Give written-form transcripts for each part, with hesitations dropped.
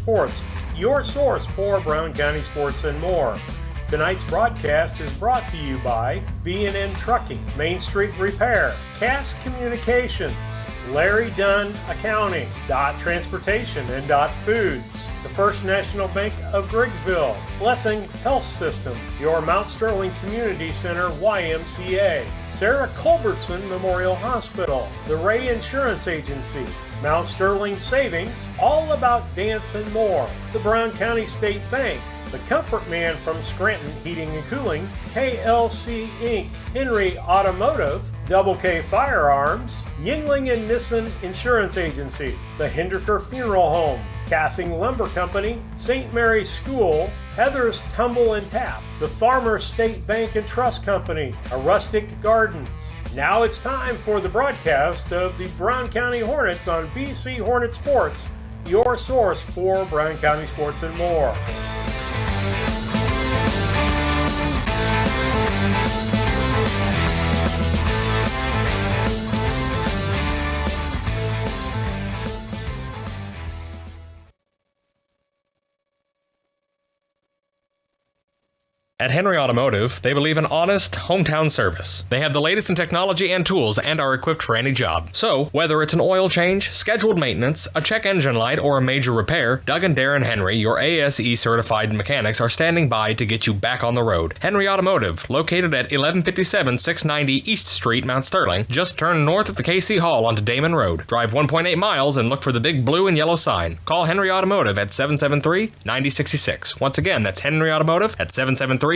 Sports, your source for Brown County sports and more. Tonight's broadcast is brought to you by B&N Trucking, Main Street Repair, Cass Communications, Larry Dunn Accounting, Dot Transportation and Dot Foods, the First National Bank of Griggsville, Blessing Health System, your Mount Sterling Community Center YMCA, Sarah Culbertson Memorial Hospital, the Ray Insurance Agency, Mount Sterling Savings, All About Dance and More, the Brown County State Bank, the Comfort Man from Scranton Heating and Cooling, KLC Inc., Henry Automotive, Double K Firearms, Yingling and Nissen Insurance Agency, the Hendricker Funeral Home, Cassing Lumber Company, St. Mary's School, Heather's Tumble and Tap, the Farmers State Bank and Trust Company, A Rustic Gardens. Now it's time for the broadcast of the Brown County Hornets on BC Hornet Sports, your source for Brown County sports and more. At Henry Automotive, they believe in honest, hometown service. They have the latest in technology and tools and are equipped for any job. So, whether it's an oil change, scheduled maintenance, a check engine light, or a major repair, Doug and Darren Henry, your ASE certified mechanics, are standing by to get you back on the road. Henry Automotive, located at 1157 690 East Street, Mount Sterling. Just turn north at the KC Hall onto Damon Road. Drive 1.8 miles and look for the big blue and yellow sign. Call Henry Automotive at 773-9066. Once again, that's Henry Automotive at 773-9066.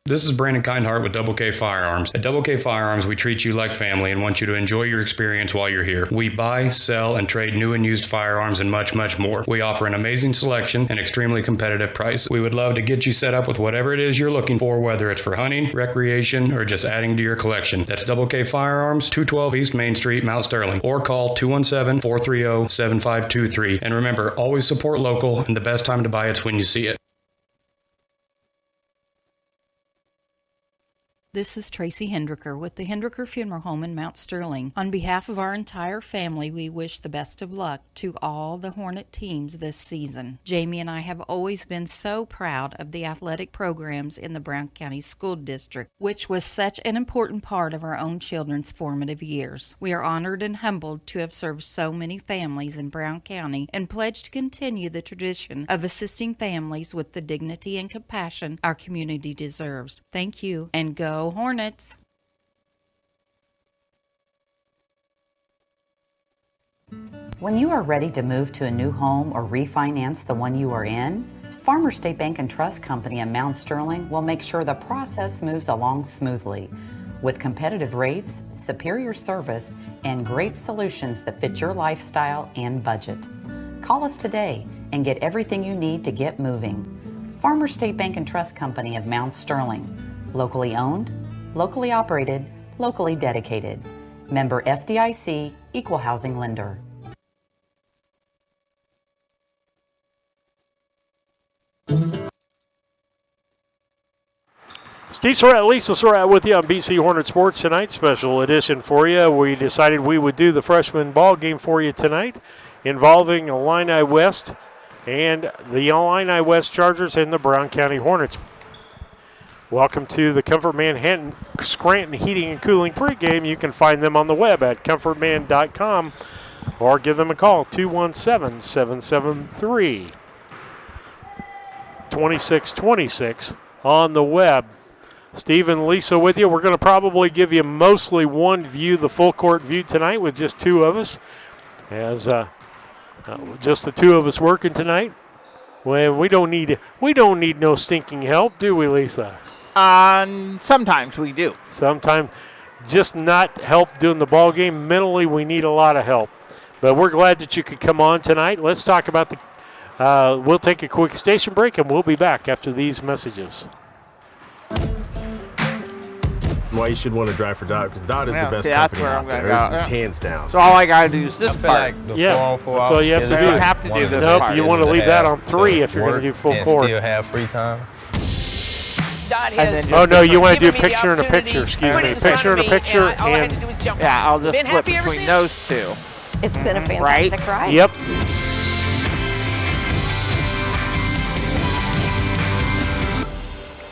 This is Brandon Kindhart with Double K Firearms. At Double K Firearms, we treat you like family and want you to enjoy your experience while you're here. We buy, sell, and trade new and used firearms and much, much more. We offer an amazing selection and extremely competitive price. We would love to get you set up with whatever it is you're looking for, whether it's for hunting, recreation, or just adding to your collection. That's Double K Firearms, 212 East Main Street, Mount Sterling, or call 217-430-7523. And remember, always support local, and the best time to buy it's when you see it. This is Tracy Hendricker with the Hendricker Funeral Home in Mount Sterling. On behalf of our entire family, we wish the best of luck to all the Hornet teams this season. Jamie and I have always been so proud of the athletic programs in the Brown County School District, which was such an important part of our own children's formative years. We are honored and humbled to have served so many families in Brown County and pledge to continue the tradition of assisting families with the dignity and compassion our community deserves. Thank you, and go Hornets! When you are ready to move to a new home or refinance the one you are in, Farmers State Bank and Trust Company in Mount Sterling will make sure the process moves along smoothly. With competitive rates, superior service, and great solutions that fit your lifestyle and budget. Call us today and get everything you need to get moving. Farmers State Bank and Trust Company of Mount Sterling. Locally owned, locally operated, locally dedicated. Member FDIC, Equal Housing Lender. Steve Surratt, Lisa Surratt with you on BC Hornet Sports tonight. Special edition for you. We decided we would do the freshman ball game for you tonight involving Illini West and the Illini West Chargers and the Brown County Hornets. Welcome to the Comfort Man Scranton Heating and Cooling pregame. You can find them on the web at comfortman.com or give them a call, 217-773-2626 on the web. Steve and Lisa with you. We're going to probably give you mostly one view, the full court view tonight with just two of us. As just the two of us working tonight. Well, we don't need no stinking help, do we, Lisa? Sometimes we do. Sometimes just not help doing the ball game. Mentally, we need a lot of help. But we're glad that you could come on tonight. Let's talk about the we'll take a quick station break, and we'll be back after these messages. Why you should want to drive for Dot, because Dot is the best company out there. It's hands down. So all I got to do is this part. Like the that's all you have to do. You have to do this Nope, part. you want to leave that on 3 if you're going to do full and court. Still have free time. Dot And has. then Oh, no, you want to do given me the picture in a opportunity picture, to excuse put me. it in front Picture of in a me, picture, and all I had to and do was jump. Yeah, I'll just Ben, flip happy ever between since? those two. It's been a Right? fantastic ride. yep.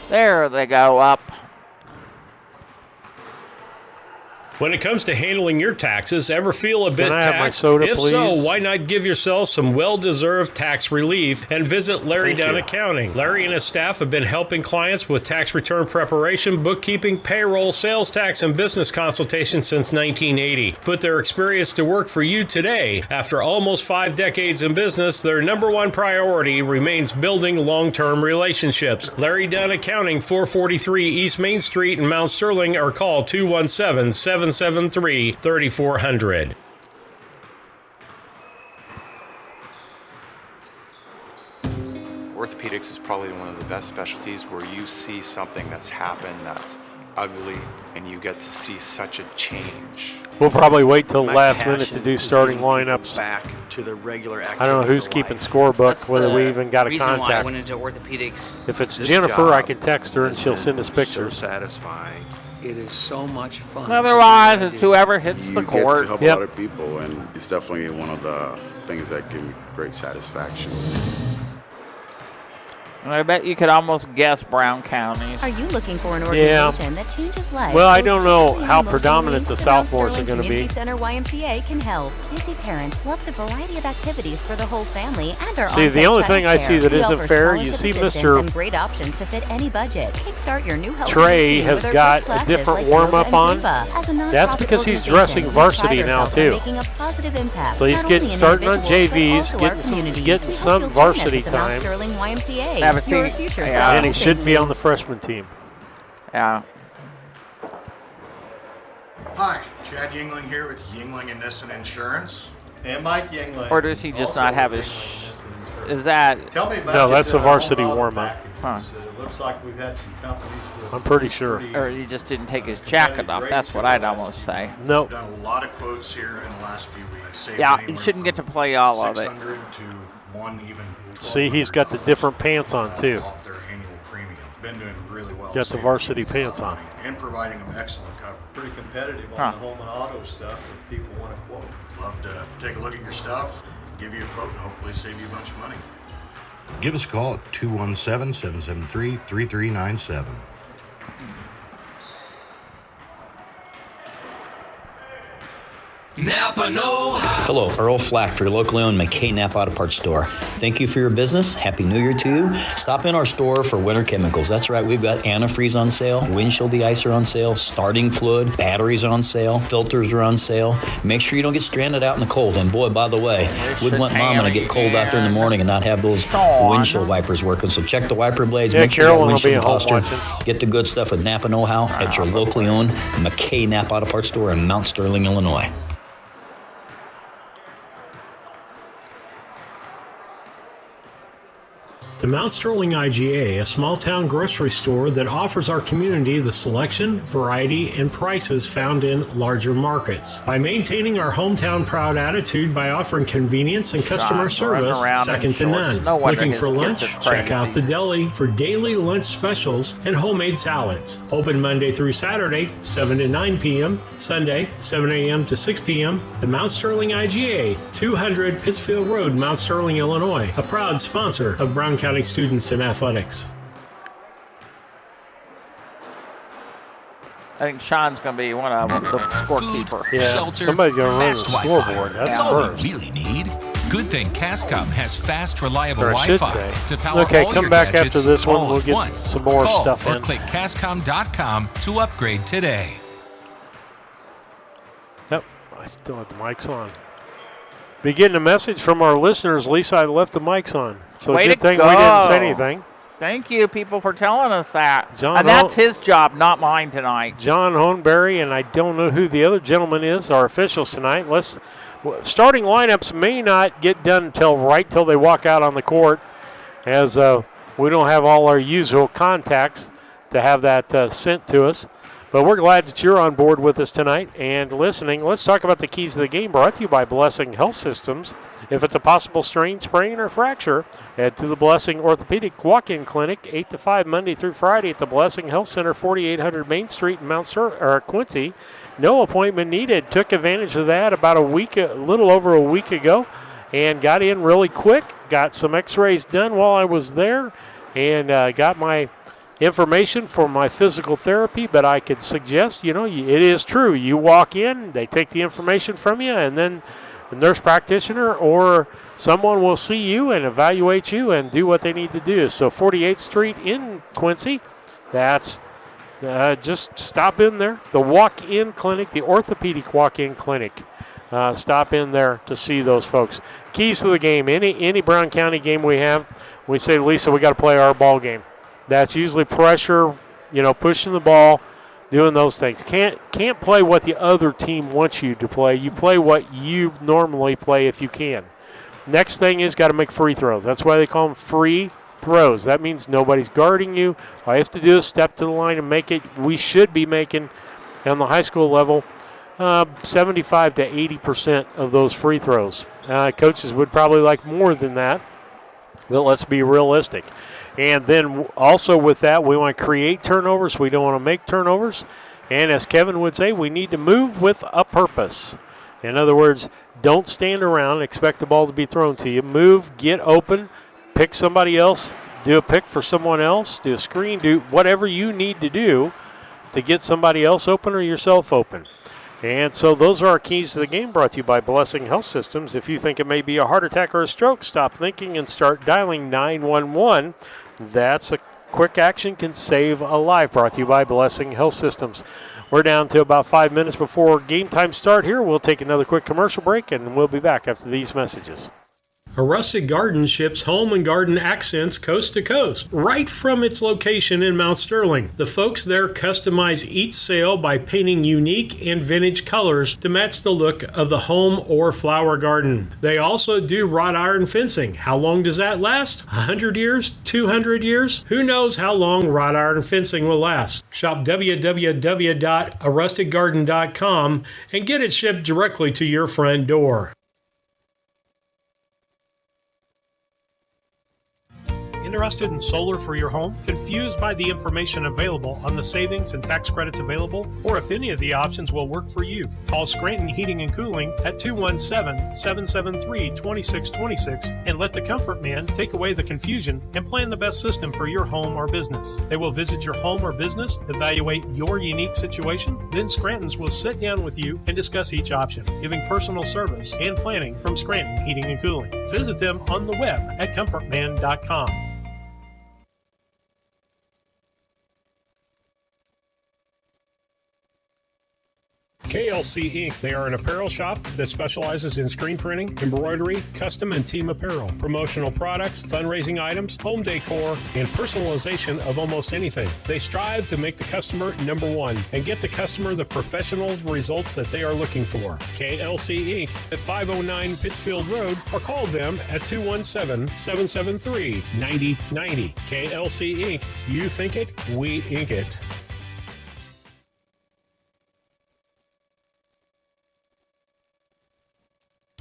There they go up. When it comes to handling your taxes, ever feel a bit I have my taxed? soda, If so, please? why not give yourself some well-deserved tax relief and visit Larry Thank Dunn you. Accounting. Larry and his staff have been helping clients with tax return preparation, bookkeeping, payroll, sales tax, and business consultation since 1980. Put their experience to work for you today. After almost 5 decades in business, their number one priority remains building long-term relationships. Larry Dunn Accounting, 443 East Main Street in Mount Sterling, or call 217-773-3400. Orthopedics is probably one of the best specialties where you see something that's happened that's ugly and you get to see such a change. We'll probably wait till the My last minute to passion do is starting getting people lineups. back to their regular activities I don't know who's of keeping life. scorebook, whether we even got a reason why I contact. went into orthopedics. If it's This Jennifer, I job can text her and has she'll been send us So pictures. satisfying. It is so much fun. Otherwise, it's whoever hits You the get court. to help Yep. a lot of people, and it's definitely one of the things that give me great satisfaction. And I bet you could almost guess Brown County. Are you looking for an Yeah. organization that changes lives? Well, I both don't know physically how and predominant the emotionally? Mount sophomores are Sterling going to Community be. Center YMCA can help. Busy parents love the variety of activities for the whole family and our See, the on-site only thing I childcare. see that We isn't offer fair, you scholarship see assistance Mr. and great options to fit any budget. Kickstart your new healthy Trey routine has with our got group a classes different like warm-up yoga and on. Zumba. As a That's nonprofit because he's organization, dressing we varsity pride now, ourselves on too. making a positive impact, So he's not getting only in starting on individuals, but JVs, also our community. getting We hope some you'll join us varsity at the Mount time. Sterling YMCA. Haven't Your seen- future yeah. self And he will should thank be you. on the freshman team. Yeah. Hi, Chad Yingling here with Yingling and Nissen Insurance. And Mike Yingling. Or does he just also not have with his? Yingling Nissen Insurance. Is that? Tell me about No, that's your, a varsity home auto warm-up. packages. It looks like we've had some companies with I'm pretty sure. Or he just didn't take his jacket off. That's what I'd almost say. Nope. We've done a lot of quotes here in the last few weeks. Saved Yeah, he anywhere shouldn't get to from play all of it. 600 to one even. See, he's got the different pants on, too. Off their annual premium. Been doing really well. Got the saving varsity people a lot pants of on. money And providing them excellent coverage. pretty competitive on Huh. the home and auto stuff if people want to quote. Love to take a look at your stuff, give you a quote, and hopefully save you a bunch of money. Give us a call at 217-773-3397. Napa know-how. Hello, Earl Flack for your locally owned McKay Napa Auto Parts store. Thank you for your business. Happy New Year to you. Stop in our store for winter chemicals. That's right, we've got antifreeze on sale, windshield deicer on sale, starting fluid, batteries on sale, filters are on sale. Make sure you don't get stranded out in the cold. And boy, by the way, wouldn't want Mama to get cold out there in the morning and not have those windshield wipers working. So check the wiper blades. Yeah, Make sure you Carolyn got will be windshield at home defroster. watching. Get the good stuff with Napa Know-How at your locally owned McKay Napa Auto Parts store in Mount Sterling, Illinois. The Mount Sterling IGA, a small-town grocery store that offers our community the selection, variety, and prices found in larger markets. By maintaining our hometown proud attitude by offering convenience and customer John, running service around in second to shorts. none. No wonder Looking his for kids lunch? are Check out crazy. the deli for daily lunch specials and homemade salads. Open Monday through Saturday, 7 to 9 p.m., Sunday, 7 a.m. to 6 p.m. The Mount Sterling IGA, 200 Pittsfield Road, Mount Sterling, Illinois. A proud sponsor of Brown County Students in Athletics. I think Sean's going to be one of them, the scorekeeper. Yeah, shelter, somebody's going to run the fast Wi-Fi. scoreboard. That's That's all first. we really need. Good thing Cascom has fast, reliable Or I should Wi-Fi say. to power Okay, all come your back gadgets after this one. all We'll at get once. some more Call stuff or in. click Cascom.com to upgrade today. Yep, I still have the mics on. Be getting a message from our listeners. Lisa, I left the mics on. So Way good to thing go. we didn't say anything. Thank you, people, for telling us that. John And that's his job, not mine tonight. John Honeberry, and I don't know who the other gentleman is, our officials tonight. Starting lineups may not get done right till they walk out on the court, as we don't have all our usual contacts to have that sent to us. But we're glad that you're on board with us tonight and listening. Let's talk about the keys of the game, brought to you by Blessing Health Systems. If it's a possible strain, sprain, or fracture, head to the Blessing Orthopedic Walk-In Clinic, 8 to 5, Monday through Friday at the Blessing Health Center, 4800 Main Street in Quincy. No appointment needed. Took advantage of that about a little over a week ago, and got in really quick. Got some x-rays done while I was there, and got my information for my physical therapy. But I could suggest, it is true. You walk in, they take the information from you, and then the nurse practitioner or someone will see you and evaluate you and do what they need to do. So 48th Street in Quincy, that's just stop in there. The walk-in clinic, the orthopedic walk-in clinic. Stop in there to see those folks. Keys to the game. Any Brown County game we have, we say, Lisa, we got to play our ball game. That's usually pressure, pushing the ball, doing those things. Can't play what the other team wants you to play. You play what you normally play if you can. Next thing is got to make free throws. That's why they call them free throws. That means nobody's guarding you. All you have to do is step to the line and make it. We should be making, on the high school level, 75 to 80% of those free throws. Coaches would probably like more than that, but let's be realistic. And then also with that, we want to create turnovers. We don't want to make turnovers. And as Kevin would say, we need to move with a purpose. In other words, don't stand around and expect the ball to be thrown to you. Move, get open, pick somebody else, do a pick for someone else, do a screen, do whatever you need to do to get somebody else open or yourself open. And so those are our keys to the game, brought to you by Blessing Health Systems. If you think it may be a heart attack or a stroke, stop thinking and start dialing 911. That's a quick action, can save a life, brought to you by Blessing Health Systems. We're down to about 5 minutes before game time start here. We'll take another quick commercial break, and we'll be back after these messages. A Rustic Garden ships home and garden accents coast to coast, right from its location in Mount Sterling. The folks there customize each sail by painting unique and vintage colors to match the look of the home or flower garden. They also do wrought iron fencing. How long does that last? 100 years? 200 years? Who knows how long wrought iron fencing will last? Shop www.arusticgarden.com and get it shipped directly to your front door. Interested in solar for your home? Confused by the information available on the savings and tax credits available? Or if any of the options will work for you? Call Scranton Heating and Cooling at 217-773-2626 and let the Comfort Man take away the confusion and plan the best system for your home or business. They will visit your home or business, evaluate your unique situation, then Scranton's will sit down with you and discuss each option, giving personal service and planning from Scranton Heating and Cooling. Visit them on the web at comfortman.com. KLC Inc. They are an apparel shop that specializes in screen printing, embroidery, custom and team apparel, promotional products, fundraising items, home decor, and personalization of almost anything. They strive to make the customer number one and get the customer the professional results that they are looking for. KLC Inc. at 509 Pittsfield Road, or call them at 217-773-9090. KLC Inc. You think it, we ink it.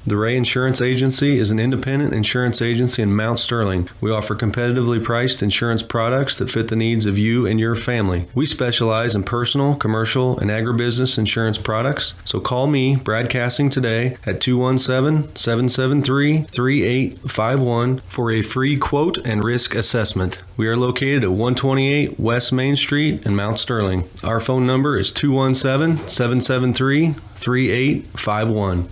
The Ray Insurance Agency is an independent insurance agency in Mount Sterling. We offer competitively priced insurance products that fit the needs of you and your family. We specialize in personal, commercial, and agribusiness insurance products. So call me, Brad Cassing, today at 217-773-3851 for a free quote and risk assessment. We are located at 128 West Main Street in Mount Sterling. Our phone number is 217-773-3851.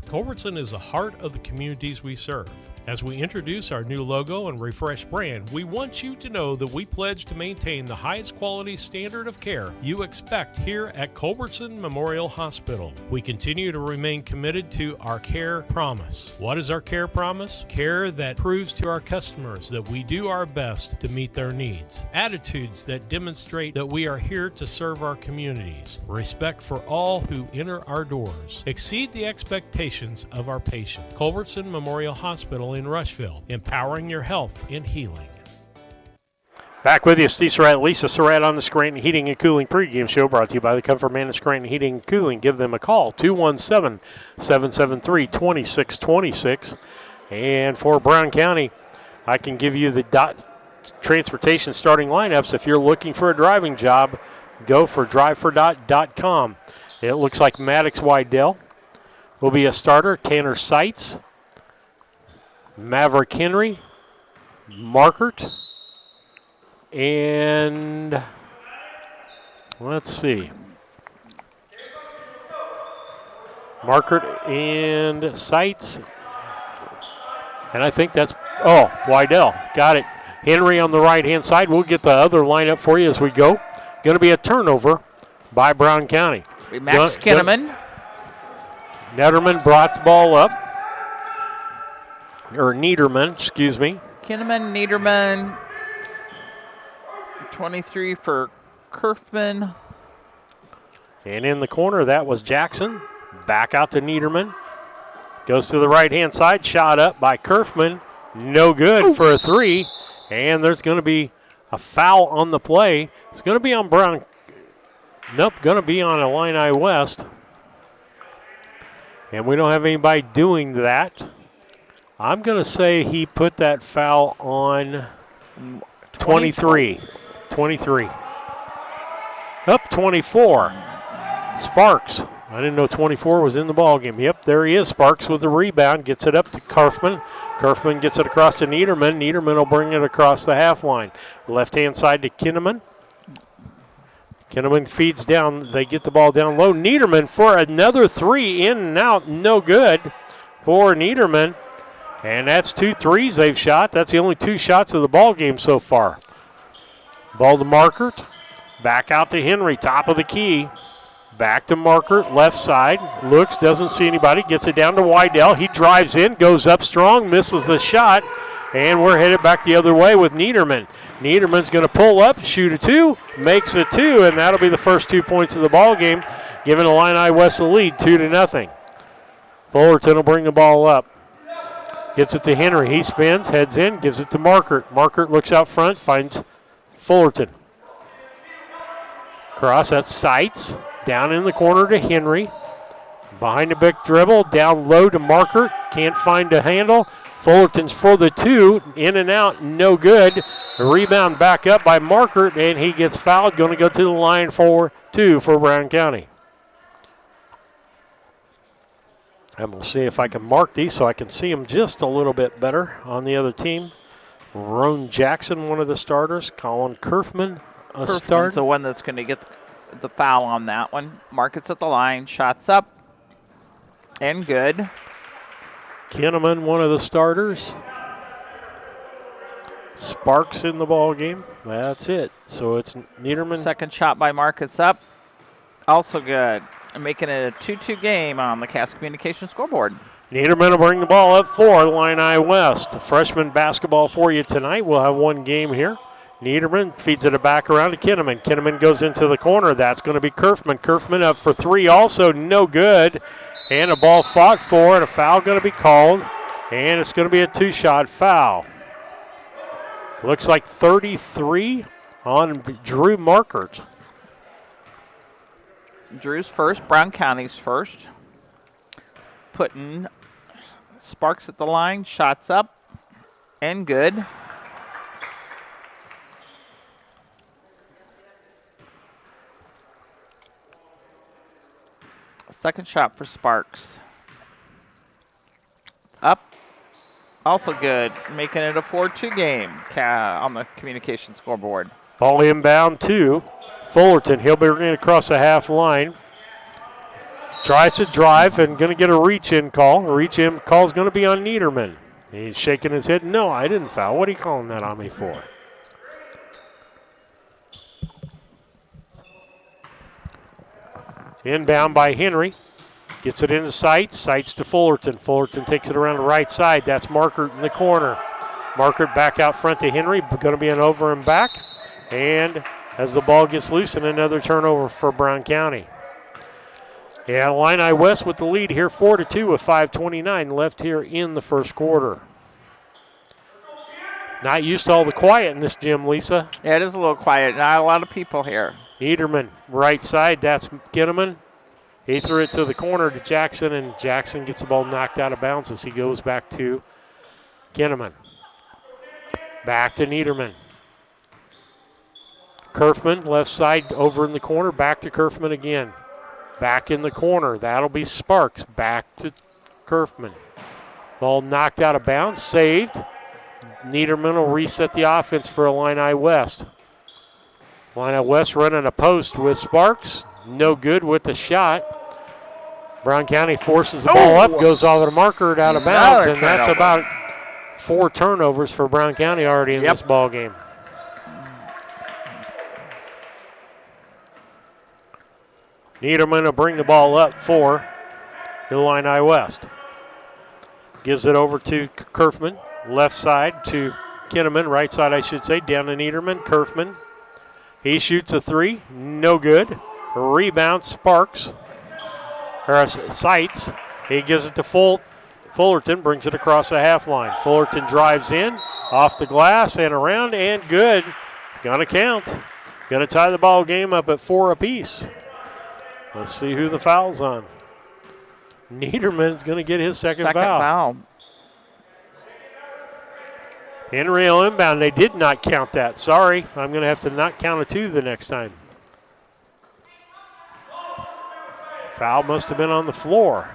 Culbertson is the heart of the communities we serve. As we introduce our new logo and refreshed brand, we want you to know that we pledge to maintain the highest quality standard of care you expect here at Culbertson Memorial Hospital. We continue to remain committed to our care promise. What is our care promise? Care that proves to our customers that we do our best to meet their needs. Attitudes that demonstrate that we are here to serve our communities. Respect for all who enter our doors. Exceed the expectations of our patient. Culbertson Memorial Hospital in Rushville, empowering your health and healing. Back with you, Steve Surratt, Lisa Surratt on the Scranton Heating and Cooling pregame show, brought to you by the Comfort Man of Scranton Heating and Cooling. Give them a call, 217-773-2626. And for Brown County, I can give you the transportation starting lineups. If you're looking for a driving job, go for drivefor.com. It looks like Maddox Wydell will be a starter. Tanner Seitz, Maverick Henry, Markert, and let's see. Markert and Seitz. And I think that's, Wydell. Got it. Henry on the right-hand side. We'll get the other lineup for you as we go. Going to be a turnover by Brown County. Max Kinneman. Netterman brought the ball up. Or Niederman, excuse me. Kinneman, Niederman. 23 for Kerfman. And in the corner, that was Jackson. Back out to Niederman. Goes to the right-hand side. Shot up by Kerfman. No good for a three. And there's going to be a foul on the play. It's going to be on Brown. Nope, going to be on Illini West. And we don't have anybody doing that. I'm going to say he put that foul on 23. 23. Up 24. Sparks. I didn't know 24 was in the ballgame. Yep, there he is. Sparks with the rebound. Gets it up to Kerfman. Kerfman gets it across to Niederman. Niederman will bring it across the half line. Left-hand side to Kinneman. Kinneman feeds down. They get the ball down low. Niederman for another three. In and out. No good for Niederman. And that's 2 threes they've shot. That's the only 2 shots of the ball game so far. Ball to Markert. Back out to Henry. Top of the key. Back to Markert. Left side. Looks. Doesn't see anybody. Gets it down to Wydell. He drives in. Goes up strong. Misses the shot. And we're headed back the other way with Niederman. Niederman's going to pull up. Shoot a 2. Makes a 2. And that'll be the first 2 points of the ball game. Giving Illini West the lead 2-0. Fullerton will bring the ball up. Gets it to Henry. He spins, heads in, gives it to Markert. Markert looks out front, finds Fullerton. Cross, that's Seitz. Down in the corner to Henry. Behind the big dribble, down low to Markert. Can't find a handle. Fullerton's for the 2. In and out, no good. A rebound back up by Markert, and he gets fouled. Going to go to the line for 2 for Brown County. I'm going to see if I can mark these so I can see them just a little bit better on the other team. Roan Jackson, one of the starters. Colin Kerfman, a Kerfman's start. the one that's going to get the foul on that one. Markets at the line, shots up, and good. Kinneman, one of the starters. Sparks in the ball game. That's it. So it's Niederman. Second shot by Markets up, also good. Making it a 2-2 game on the Cass Communications scoreboard. Niederman will bring the ball up for Illini West. Freshman basketball for you tonight. We'll have one game here. Niederman feeds it back around to Kinneman. Kinneman goes into the corner. That's going to be Kerfman. Kerfman up for 3 also. No good. And a ball fought for and a foul going to be called. And it's going to be a 2-shot foul. Looks like 33 on Drew Markert. Drew's first, Brown County's first. Putting Sparks at the line, shots up, and good. Second shot for Sparks. Up, also good, making it a 4-2 game on the communication scoreboard. Ball inbound to Fullerton. He'll be bringing it across the half line. Tries to drive and going to get a reach-in call. A reach-in call is going to be on Niederman. He's shaking his head. No, I didn't foul. What are you calling that on me for? Inbound by Henry. Gets it into Seitz. Seitz to Fullerton. Fullerton takes it around the right side. That's Markert in the corner. Markert back out front to Henry. Going to be an over and back. And as the ball gets loose, and another turnover for Brown County. Yeah, Illini West with the lead here, 4-2 with 5:29 left here in the first quarter. Not used to all the quiet in this gym, Lisa. Yeah, it is a little quiet. Not a lot of people here. Niederman, right side. That's Kinnaman. He threw it to the corner to Jackson, and Jackson gets the ball knocked out of bounds as he goes back to Kinnaman. Back to Niederman. Kerfman, left side, over in the corner. Back to Kerfman again. Back in the corner. That'll be Sparks. Back to Kerfman. Ball knocked out of bounds. Saved. Niederman will reset the offense for Illini West. Illini West running a post with Sparks. No good with the shot. Brown County forces the ball up, goes over the marker out of bounds, and that's about 4 turnovers for Brown County already in this ball game. Niederman will bring the ball up for Illini West. Gives it over to Kerfman. Left side to Kinnaman. Right side, I should say. Down to Niederman. Kerfman. He shoots a 3. No good. Rebound, Sparks. Or Seitz. He gives it to Fullerton. Brings it across the half line. Fullerton drives in. Off the glass and around and good. Gonna count. Gonna tie the ball game up at 4 apiece. Let's see who the foul's on. Niederman's going to get his second foul. Henry will inbound. They did not count that. Sorry. I'm going to have to not count a 2 the next time. Foul must have been on the floor.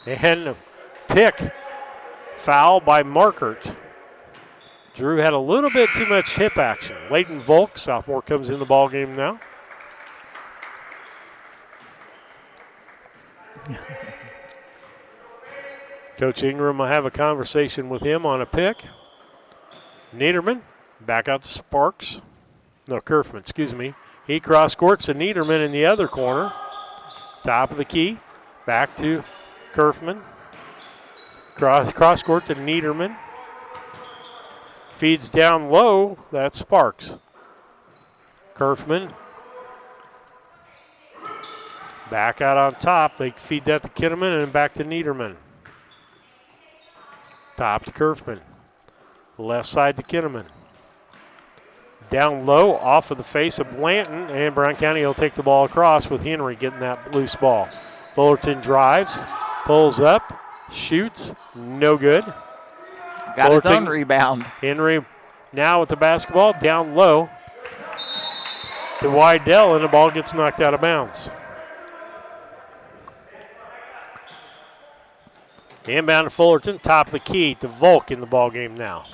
And a pick. Foul by Markert. Drew had a little bit too much hip action. Layden Volk, sophomore, comes in the ball game now. Coach Ingram will have a conversation with him on a pick. Niederman, back out to Sparks. No, Kerfman, excuse me. He cross courts to Niederman in the other corner. Top of the key, back to Kerfman. Cross court to Niederman. Feeds down low, that's Sparks. Kerfman. Back out on top, they feed that to Kinnaman and back to Niederman. Top to Kerfman. Left side to Kinnaman. Down low, off of the face of Blanton, and Brown County will take the ball across with Henry getting that loose ball. Fullerton drives, pulls up, shoots, no good. Got his own rebound. Henry now with the basketball, down low to Wydell, and the ball gets knocked out of bounds. Inbound to Fullerton, top of the key to Volk in the ball game now.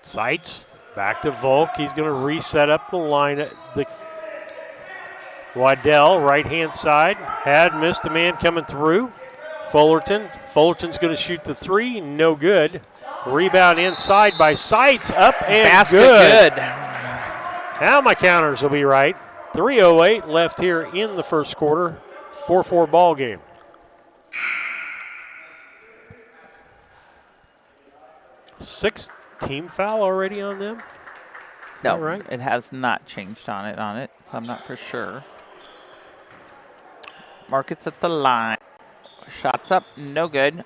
Seitz, back to Volk. He's going to reset up the line. The Waddell, right-hand side, had missed a man coming through. Fullerton's going to shoot the 3, no good. Rebound inside by Seitz, up and basket good. Good. Now my counters will be right. 3:08 left here in the first quarter. 4-4 ball game. Sixth team foul already on them? No, right? It has not changed on it, so I'm not for sure. Market's at the line. Shots up, no good.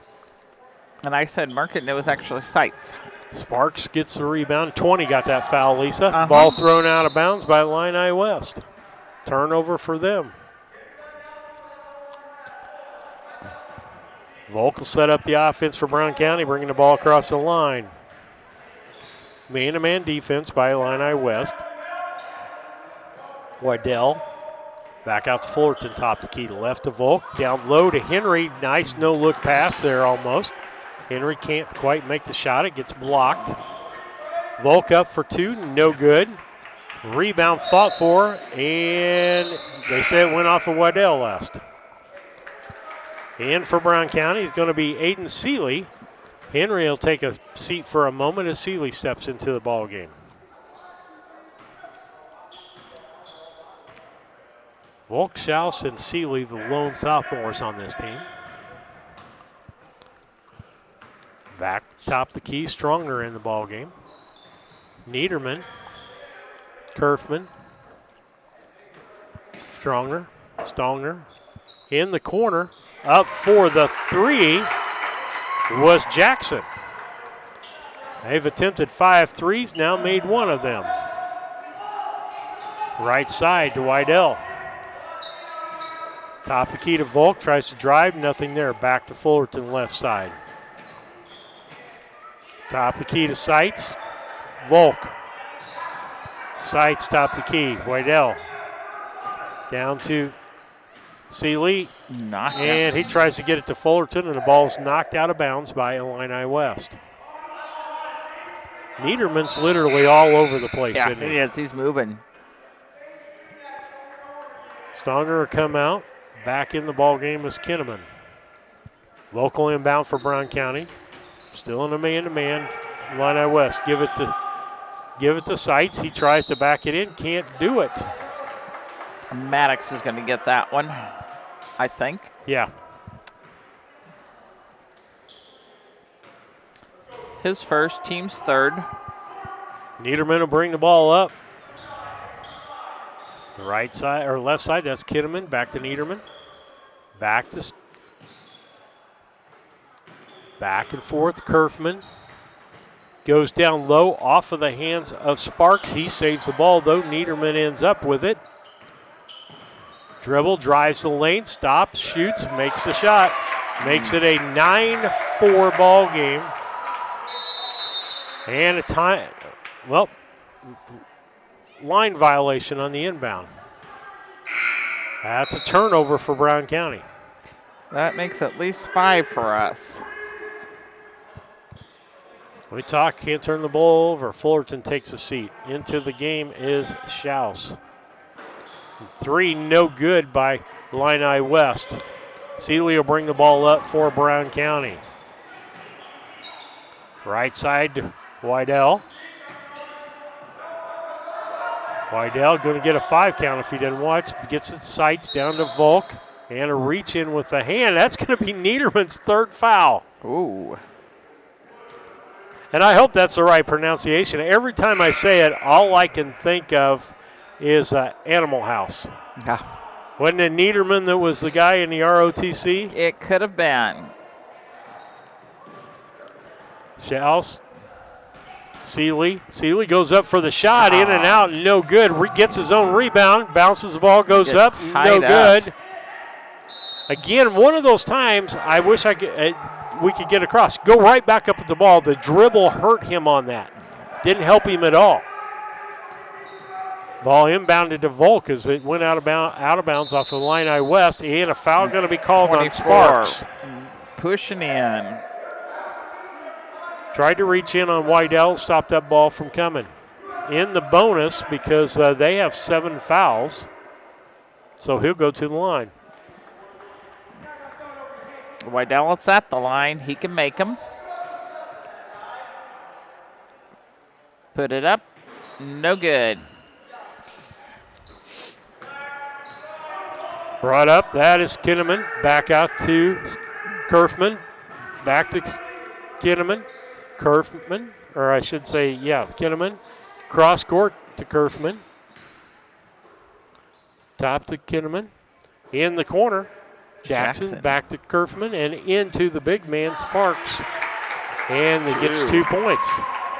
And I said Market, and it was actually Seitz. Sparks gets the rebound. 20 got that foul, Lisa. Ball thrown out of bounds by Illini West. Turnover for them. Volk will set up the offense for Brown County, bringing the ball across the line. Man-to-man defense by Illini West. Wydell back out to Fullerton, top the key to left to Volk. Down low to Henry. Nice no-look pass there almost. Henry can't quite make the shot. It gets blocked. Volk up for 2, no good. Rebound fought for, and they say it went off of Wydell last. And for Brown County is going to be Aiden Seeley. Henry will take a seat for a moment as Seeley steps into the ball game. Volk, Schaus, and Seeley, the lone sophomores on this team. Back top the key, Stronger in the ball game. Niederman, Kerfman, Stronger in the corner. Up for the 3. was Jackson. They've attempted 5 threes, now made 1 of them. Right side to Wydell. Top the key to Volk, tries to drive, nothing there. Back to Fullerton, left side. Top the key to Seitz. Volk. Seitz, top the key. Wydell. Down to Seeley. And he tries to get it to Fullerton, and the ball's knocked out of bounds by Illini West. Niederman's literally all over the place, isn't he? He is. He's moving. Stonger will come out. Back in the ball game is Kinnaman. Local inbound for Brown County. Still in a man-to-man. Illini West give it to Seitz. He tries to back it in. Can't do it. Maddox is going to get that one, I think. Yeah. His first, team's third. Niederman will bring the ball up. The right side or left side, that's Kinnaman. Back to Niederman. Back and forth, Kerfman. Goes down low off of the hands of Sparks. He saves the ball though. Niederman ends up with it. Dribble, drives the lane, stops, shoots, makes the shot. Makes it a 9-4 ball game. And a time, well, line violation on the inbound. That's a turnover for Brown County. That makes at least 5 for us. We talk, can't turn the ball over. Fullerton takes a seat. Into the game is Schaus. 3 no good by Illini West. Seeley will bring the ball up for Brown County. Right side to Wydell. Wydell going to get a 5 count if he didn't watch. Gets it sights down to Volk. And a reach in with the hand. That's going to be Niederman's 3rd foul. Ooh. And I hope that's the right pronunciation. Every time I say it, all I can think of is Animal House. Yeah. Wasn't it Niederman that was the guy in the ROTC? It could have been. Schaus. Seeley goes up for the shot, in and out, no good. Gets his own rebound, bounces the ball, goes up, no good. Again, one of those times I wish we could get across. Go right back up at the ball. The dribble hurt him on that. Didn't help him at all. Ball inbounded to Volk as it went out of bounds off of Illini West, and a foul going to be called 24. On Sparks. Pushing in. Tried to reach in on Wydell, stopped that ball from coming. In the bonus because they have 7 fouls, so he'll go to the line. Wydell is at the line. He can make them. Put it up. No good. Brought up. That is Kinnaman. Back out to Kerfman. Back to Kinnaman. Kerfman, or I should say, Kinnaman. Cross court to Kerfman. Top to Kinnaman. In the corner. Jackson back to Kerfman and into the big man, Sparks. And he gets 2 points.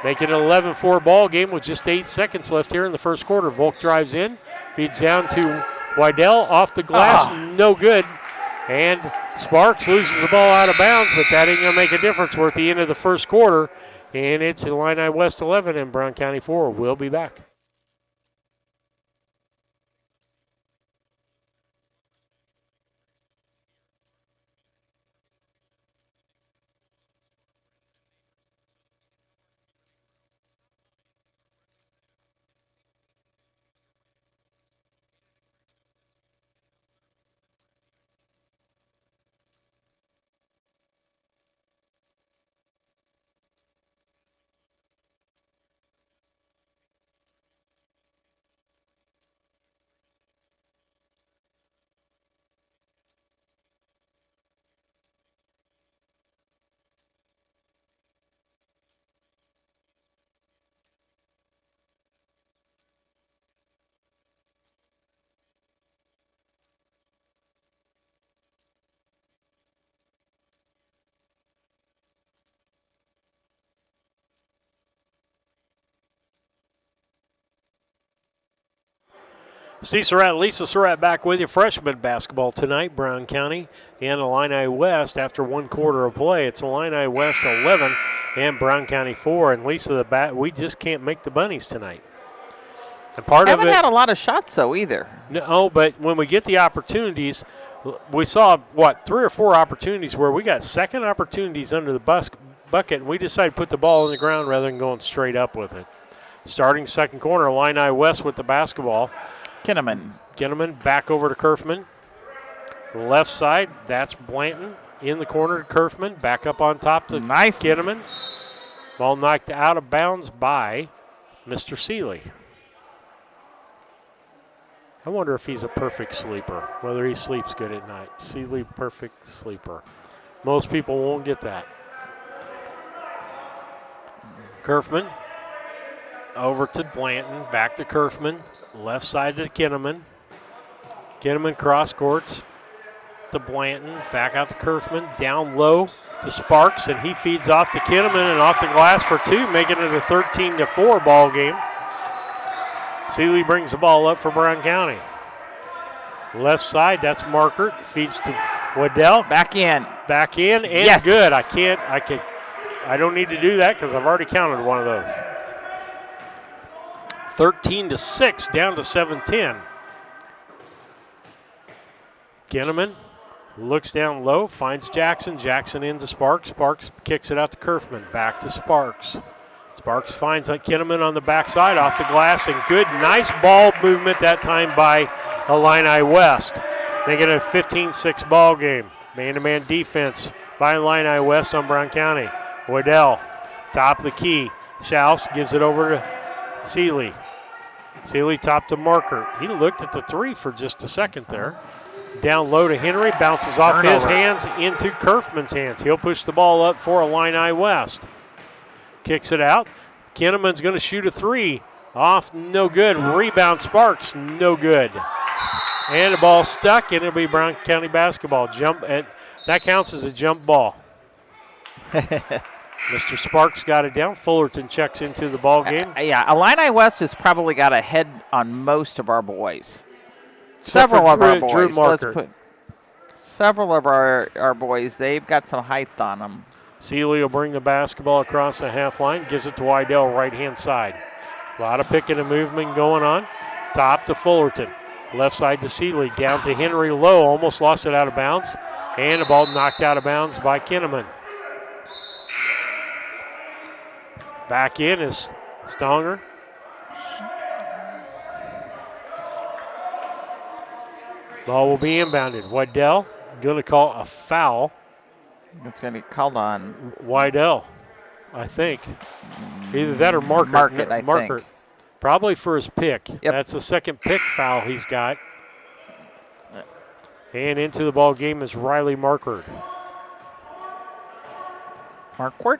Making an 11-4 ball game with just 8 seconds left here in the first quarter. Volk drives in, feeds down to Wydell off the glass, no good. And Sparks loses the ball out of bounds, but that ain't going to make a difference. We're at the end of the first quarter, and it's Illini West 11 and Brown County 4. We'll be back. Steve Surratt, Lisa Surratt back with you. Freshman basketball tonight, Brown County and Illini West after 1 quarter of play. It's Illini West 11 and Brown County 4. And Lisa, the bat, we just can't make the bunnies tonight. And part of it, haven't had a lot of shots, though, either. No, but when we get the opportunities, we saw, 3 or 4 opportunities where we got second opportunities under the bucket, and we decided to put the ball on the ground rather than going straight up with it. Starting second corner, Illini West with the basketball. Kinnaman back over to Kerfman. Left side, that's Blanton. In the corner to Kerfman. Back up on top to Kinnaman. Ball knocked out of bounds by Mr. Seeley. I wonder if he's a perfect sleeper, whether he sleeps good at night. Seeley, perfect sleeper. Most people won't get that. Kerfman over to Blanton, back to Kerfman. Left side to Kinnaman. Kinnaman cross courts to Blanton. Back out to Kerfman. Down low to Sparks, and he feeds off to Kinnaman and off the glass for 2, making it a 13-4 ball game. Seeley brings the ball up for Brown County. Left side, that's Markert. Feeds to Waddell. Back in, and yes. Good. I don't need to do that because I've already counted one of those. 13-6, down to 7-10. Kinnaman looks down low, finds Jackson. Jackson into Sparks. Sparks kicks it out to Kerfman. Back to Sparks. Sparks finds Kinnaman on the backside, off the glass, and good, nice ball movement that time by Illini West. Making it a 15-6 ball game. Man-to-man defense by Illini West on Brown County. Waddell, top of the key. Schaus gives it over to Seeley. Seeley top to Marker. He looked at the 3 for just a second there. Down low to Henry, bounces off his hands into Kerfman's hands. He'll push the ball up for Illini West. Kicks it out. Kinnaman's going to shoot a 3. Off, no good. Rebound Sparks, no good. And the ball stuck, and it'll be Brown County basketball. That counts as a jump ball. Mr. Sparks got it down. Fullerton checks into the ball game. Yeah, Illini West has probably got a head on most of our boys. Several of our boys. Several of our boys, they've got some height on them. Seeley will bring the basketball across the half line, gives it to Wydell, right-hand side. A lot of picking and movement going on. Top to Fullerton. Left side to Seeley, down to Henry Lowe, almost lost it out of bounds. And the ball knocked out of bounds by Kinnaman. Back in is Stonger. Ball will be inbounded. Waddell going to call a foul. It's going to be called on Waddell, I think. Either that or Markert. I think. Probably for his pick. Yep. That's the second pick foul he's got. And into the ball game is Riley Markert. Markert.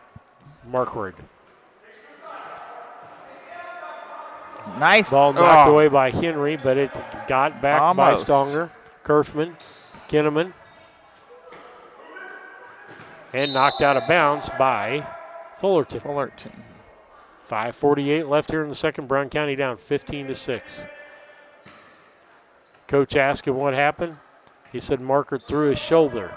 Nice. Ball knocked away by Henry, but it got back by Stonger. Kerfman, Kinnaman. And knocked out of bounds by Fullerton. 5:48 left here in the second. Brown County down 15-6. Coach asked him what happened. He said Markert threw his shoulder.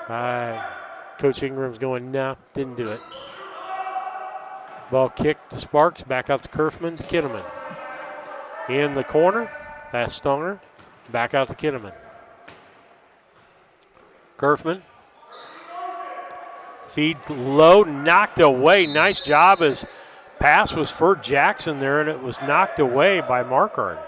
Coach Ingram's going, no, didn't do it. Ball kicked to Sparks, back out to Kerfman to Kinnaman. In the corner, that's Stonger. Back out to Kinnaman. Kerfman. Feed low, knocked away. Nice job. His pass was for Jackson there, and it was knocked away by Markert.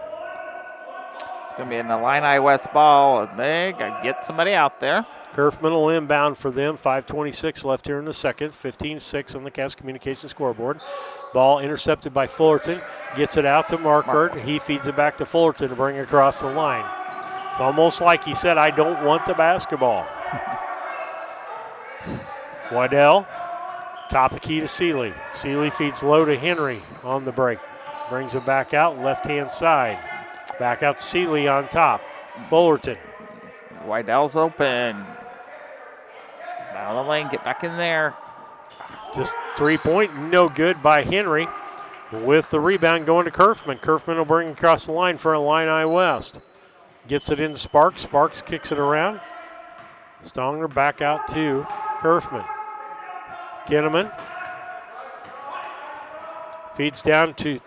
It's going to be an Illini West ball. They got to get somebody out there. Kerfman will inbound for them. 5:26 left here in the second. 15-6 on the Cass Communications scoreboard. Ball intercepted by Fullerton. Gets it out to Markert. He feeds it back to Fullerton to bring it across the line. It's almost like he said, I don't want the basketball. Waddell, top the key to Seeley. Seeley feeds low to Henry on the break. Brings it back out, left-hand side. Back out to Seeley on top. Fullerton. Waddell's open. Down the lane, get back in there. Just 3-point, no good by Henry. with the rebound going to Kerfman. Kerfman will bring it across the line for Illini West. Gets it into Sparks. Sparks kicks it around. Stonger back out to Kerfman. Kinnaman feeds down to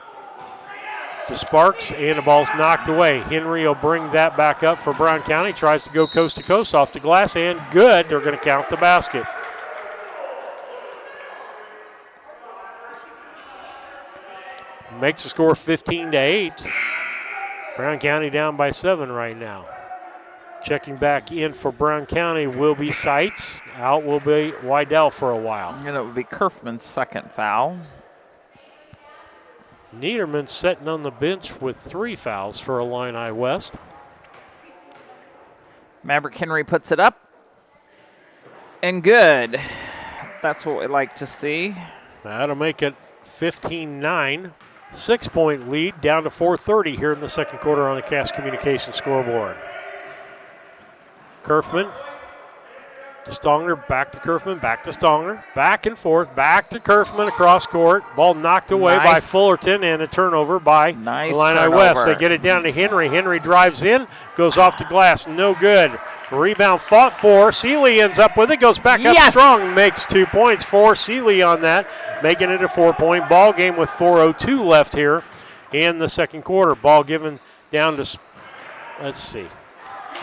Sparks, and the ball's knocked away. Henry will bring that back up for Brown County. Tries to go coast to coast off the glass, and good. They're going to count the basket. Makes the score 15-8. Brown County down by 7 right now. Checking back in for Brown County will be Seitz. Out will be Wydell for a while. And it will be Kerfman's second foul. Niederman sitting on the bench with 3 fouls for Illini West. Maverick Henry puts it up. And good. That's what we like to see. That'll make it 15-9. 6-point lead down to 4:30 here in the second quarter on the Cass Communications scoreboard. Kerfman to Stonger, back to Kerfman, back to Stonger, back and forth, back to Kerfman across court. Ball knocked away by Fullerton, and a turnover by Illini West. They get it down to Henry. Henry drives in, goes off the glass, no good. Rebound fought for. Seeley ends up with it, goes back up strong, makes 2 points for Seeley on that, making it a 4-point ball game with 4:02 left here in the second quarter. Ball given down to, let's see.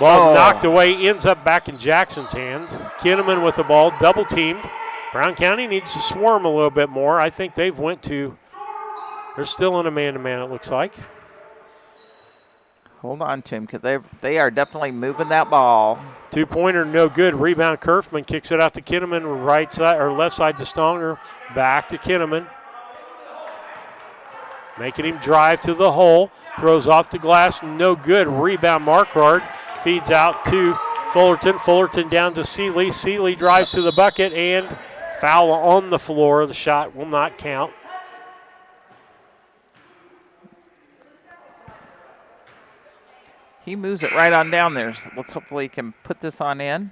Ball knocked away, ends up back in Jackson's hands. Kinnaman with the ball, double teamed. Brown County needs to swarm a little bit more. I think they've went to, they're still in a man-to-man, it looks like. Hold on to him, because they are definitely moving that ball. 2-pointer, no good. Rebound, Kerfman kicks it out to Kinnaman, right side or left side to Stonger. Back to Kinnaman. Making him drive to the hole. Throws off the glass, no good. Rebound, Marquardt. Feeds out to Fullerton. Fullerton down to Seeley. Seeley drives to the bucket, and foul on the floor. The shot will not count. He moves it right on down there. So let's hopefully he can put this on in.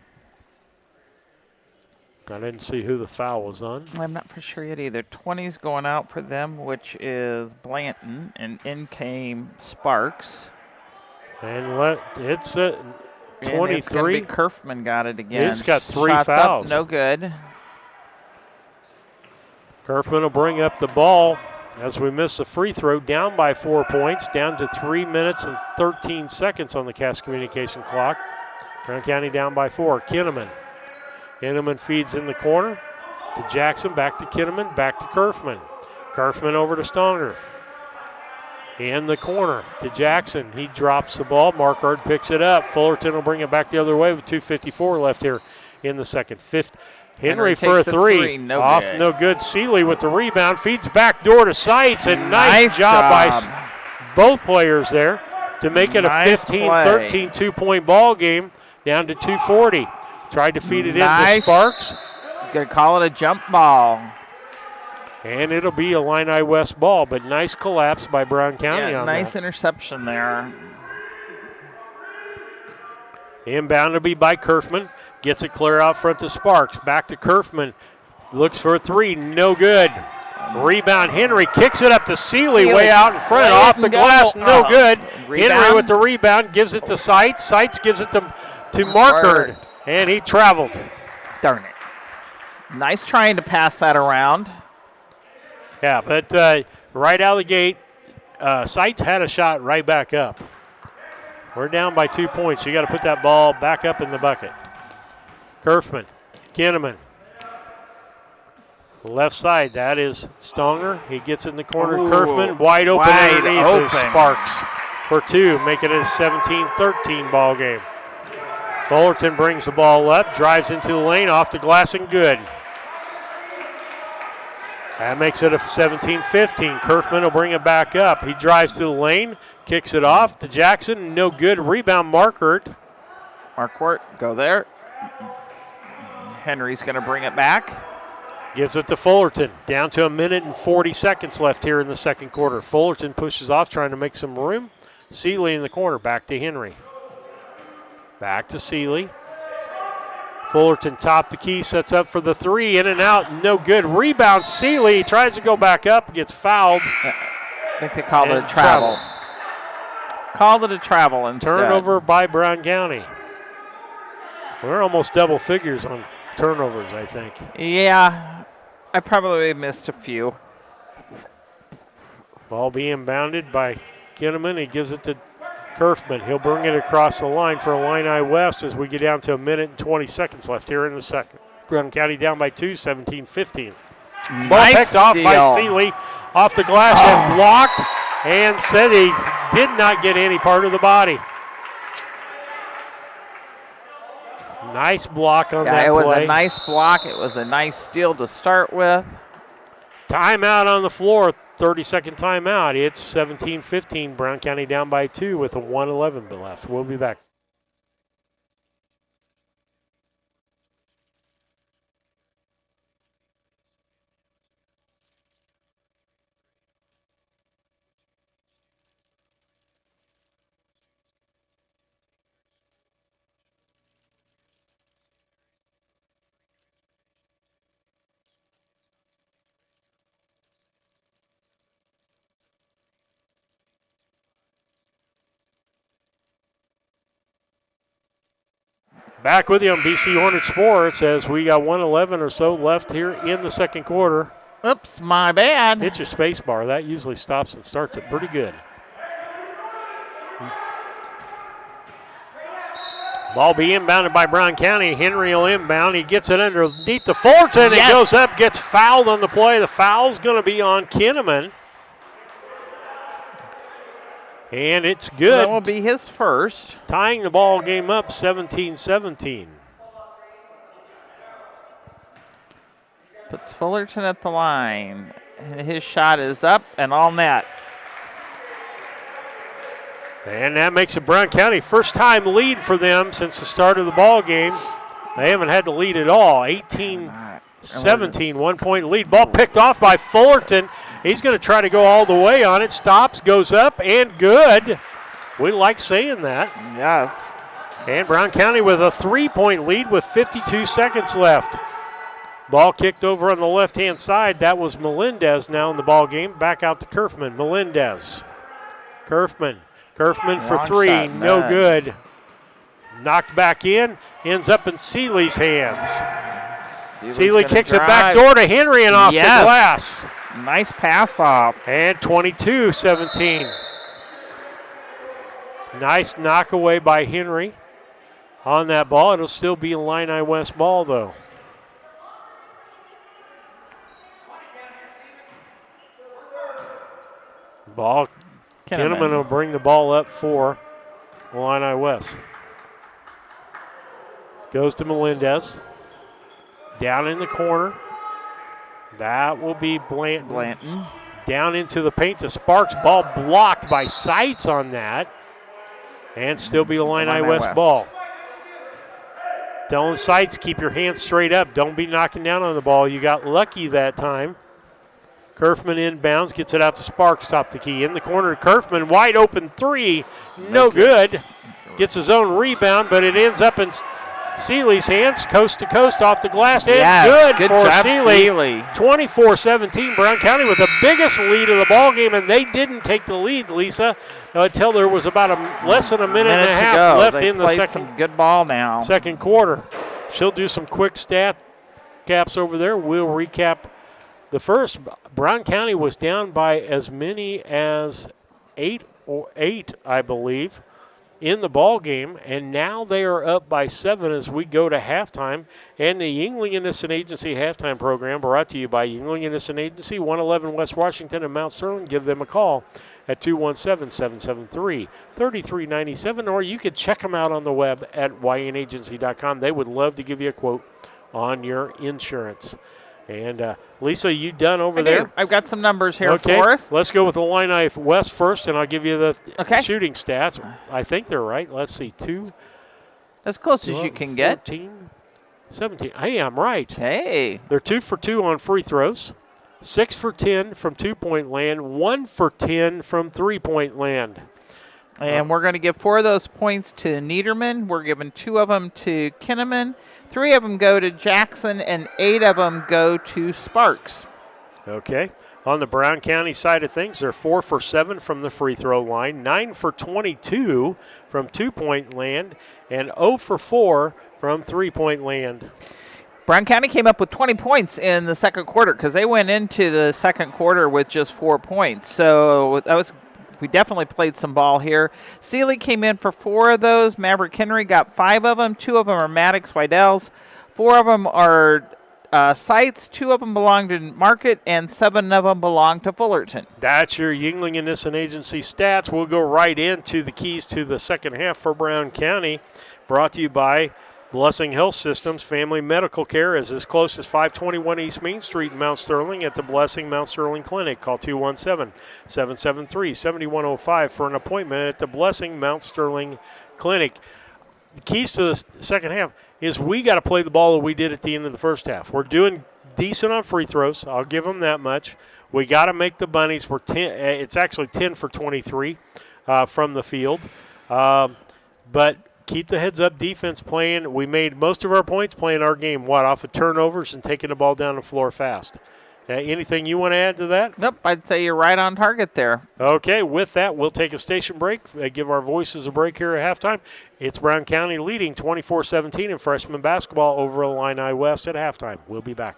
I didn't see who the foul was on. I'm not for sure yet either. 20's going out for them, which is Blanton, and in came Sparks. And it's a 23. And it's going to be Kerfman got it again. He's got 3 Shots fouls. Up, no good. Kerfman will bring up the ball as we miss a free throw, down by 4 points, down to 3 minutes and 13 seconds on the Cass Communication clock. Brown County down by 4. Kinnaman. Kinnaman feeds in the corner to Jackson, back to Kinnaman, back to Kerfman. Kerfman over to Stonger. In the corner to Jackson. He drops the ball. Marquardt picks it up. Fullerton will bring it back the other way with 2:54 left here in the second. Henry for a 3. No good. Seeley with the rebound. Feeds back door to Seitz. And nice job by both players there to make it a 15-13 2-point ball game down to 2:40. Tried to feed it in to Sparks. Going to call it a jump ball. And it'll be a Illini West ball, but nice collapse by Brown County on nice that. Interception there. Inbound to be by Kerfman. Gets it clear out front to Sparks. Back to Kerfman. Looks for a 3. No good. Rebound. Henry kicks it up to Seeley way out in front. Off the glass. No good. Rebound. Henry with the rebound. Gives it to Seitz. Seitz gives it to Marquardt. And he traveled. Darn it. Nice trying to pass that around. Yeah, but right out of the gate, Seitz had a shot right back up. We're down by 2 points. You got to put that ball back up in the bucket. Kerfman, Kinnaman. Left side, that is Stonger. He gets in the corner. Kerfman, wide open underneath. Sparks for 2, making it a 17-13 ball game. Fullerton brings the ball up, drives into the lane, off the glass and good. That makes it a 17-15. Kerfman will bring it back up. He drives to the lane, kicks it off to Jackson. No good. Rebound, Marquardt. Marquardt, go there. Henry's going to bring it back. Gives it to Fullerton. Down to 1 minute and 40 seconds left here in the second quarter. Fullerton pushes off, trying to make some room. Seeley in the corner. Back to Henry. Back to Seeley. Fullerton top the key, sets up for the three, in and out, no good. Rebound, Seeley tries to go back up, gets fouled. I think they called it a travel. Called it a travel instead. Turnover by Brown County. We're almost double figures on turnovers, I think. Yeah, I probably missed a few. Ball being bounded by Kinnaman. He gives it to Kerfman. He'll bring it across the line for Illini West as we get down to 1 minute and 20 seconds left here in the second. Brown County down by 2, 17-15. Ball picked off by Seeley off the glass and blocked, and said he did not get any part of the body. Nice block on that play. It was a nice block. It was a nice steal to start with. Timeout on the floor. 30-second timeout. It's 17-15. Brown County down by 2 with a 1:11 left. We'll be back. Back with you on BC Hornet Sports as we got 1:11 or so left here in the second quarter. Oops, my bad. Hit your space bar. That usually stops and starts it pretty good. Ball be inbounded by Brown County. Henry will inbound. He gets it underneath the Fullerton. It goes up, gets fouled on the play. The foul's going to be on Kinnaman. And it's good. That will be his first. Tying the ball game up 17-17. Puts Fullerton at the line. And his shot is up and all net. And that makes it Brown County first time lead for them since the start of the ball game. They haven't had the lead at all. 18-17, 1 point lead. Ball picked off by Fullerton. He's going to try to go all the way on it. Stops, goes up, and good. We like saying that. Yes. And Brown County with a 3-point lead with 52 seconds left. Ball kicked over on the left-hand side. That was Melendez now in the ball game. Back out to Kerfman. Melendez. Kerfman for three. Shot, no good. Knocked back in. Ends up in Seeley's hands. Seeley kicks it back door to Henry and off the glass. Nice pass off. And 22-17. Nice knock away by Henry on that ball. It'll still be Illini West ball, though. Kinnaman will bring the ball up for Illini West. Goes to Melendez. Down in the corner. That will be Blanton. Down into the paint to Sparks. Ball blocked by Seitz on that. And still be Illini West ball. Telling Seitz, keep your hands straight up. Don't be knocking down on the ball. You got lucky that time. Kerfman inbounds, gets it out to Sparks, top the key. In the corner, Kerfman, wide open three. No good. Gets his own rebound, but it ends up in Seeley's hands, coast to coast off the glass, and good for Seeley. 24-17, Brown County with the biggest lead of the ball game, and they didn't take the lead, Lisa, until there was about less than a minute and a half left in the second. Some good ball now. Second quarter. She'll do some quick stat caps over there. We'll recap the first. Brown County was down by as many as eight, I believe, in the ball game, and now they are up by 7 as we go to halftime. And the Yuengling Innocent Agency halftime program brought to you by Yuengling Innocent Agency, 111 West Washington and Mount Sterling. Give them a call at 217-773-3397, or you could check them out on the web at ynagency.com. They would love to give you a quote on your insurance. And Lisa, you done over there? I've got some numbers here for us. Let's go with Illini West first, and I'll give you the shooting stats. I think they're right. Let's see, 2. As close as you can get. 14, 17. Hey, I'm right. Hey. They're 2 for 2 on free throws, 6 for 10 from 2-point land, 1 for 10 from 3-point land. And we're going to give 4 of those points to Niederman. We're giving 2 of them to Kinnaman, 3 of them go to Jackson, and 8 of them go to Sparks. Okay. On the Brown County side of things, they're 4 for 7 from the free throw line, 9 for 22 from two-point land, and 0 for 4 from three-point land. Brown County came up with 20 points in the second quarter because they went into the second quarter with just 4 points. So we definitely played some ball here. Sealy came in for 4 of those. Maverick Henry got 5 of them. 2 of them are Maddox Weidel's. 4 of them are Sites. 2 of them belong to Market, and 7 of them belong to Fullerton. That's your Yuengling and Nissen Agency stats. We'll go right into the keys to the second half for Brown County. Brought to you by Blessing Health Systems. Family medical care is as close as 521 East Main Street in Mount Sterling at the Blessing Mount Sterling Clinic. Call 217-773-7105 for an appointment at the Blessing Mount Sterling Clinic. The keys to the second half is we got to play the ball that we did at the end of the first half. We're doing decent on free throws. I'll give them that much. We got to make the bunnies. It's actually 10 for 23 from the field. But keep the heads-up defense playing. We made most of our points playing our game, off of turnovers and taking the ball down the floor fast. Anything you want to add to that? Nope, I'd say you're right on target there. Okay, with that, we'll take a station break, give our voices a break here at halftime. It's Brown County leading 24-17 in freshman basketball over Illini West at halftime. We'll be back.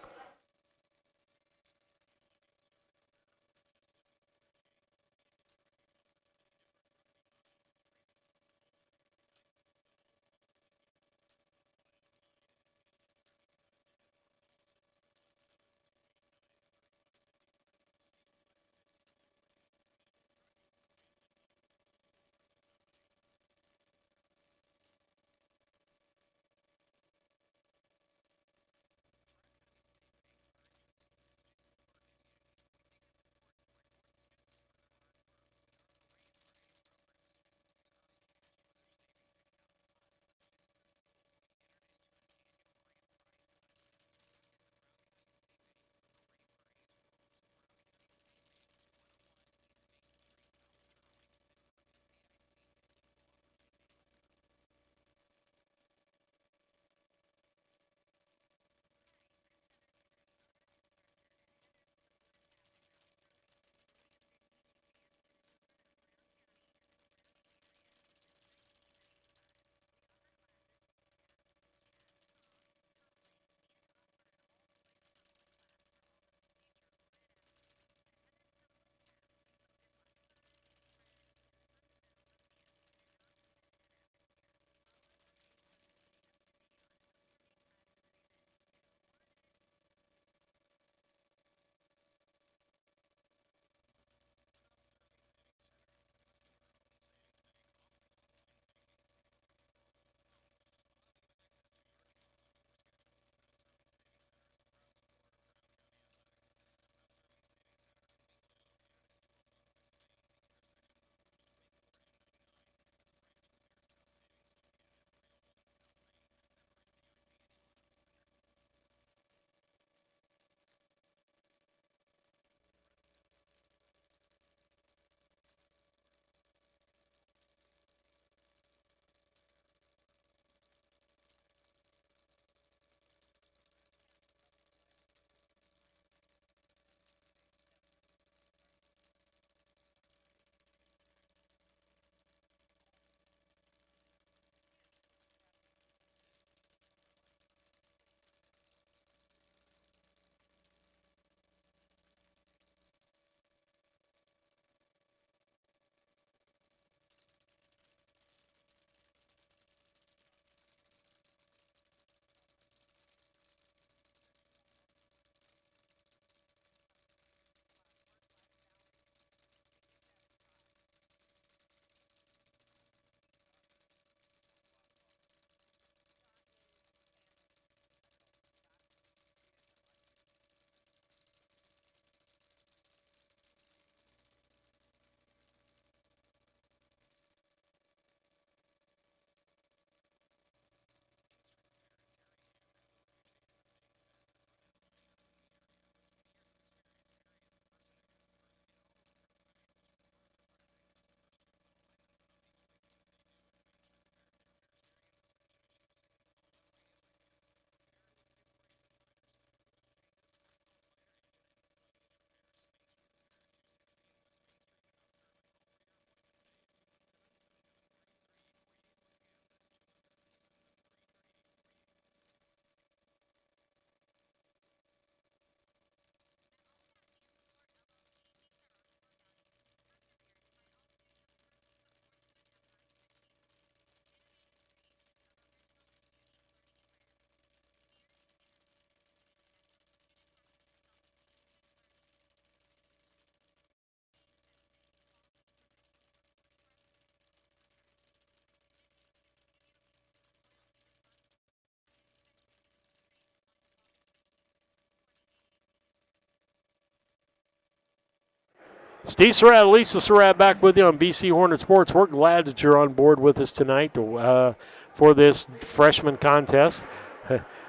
Steve Surratt, Lisa Surratt back with you on BC Hornet Sports. We're glad that you're on board with us tonight for this freshman contest.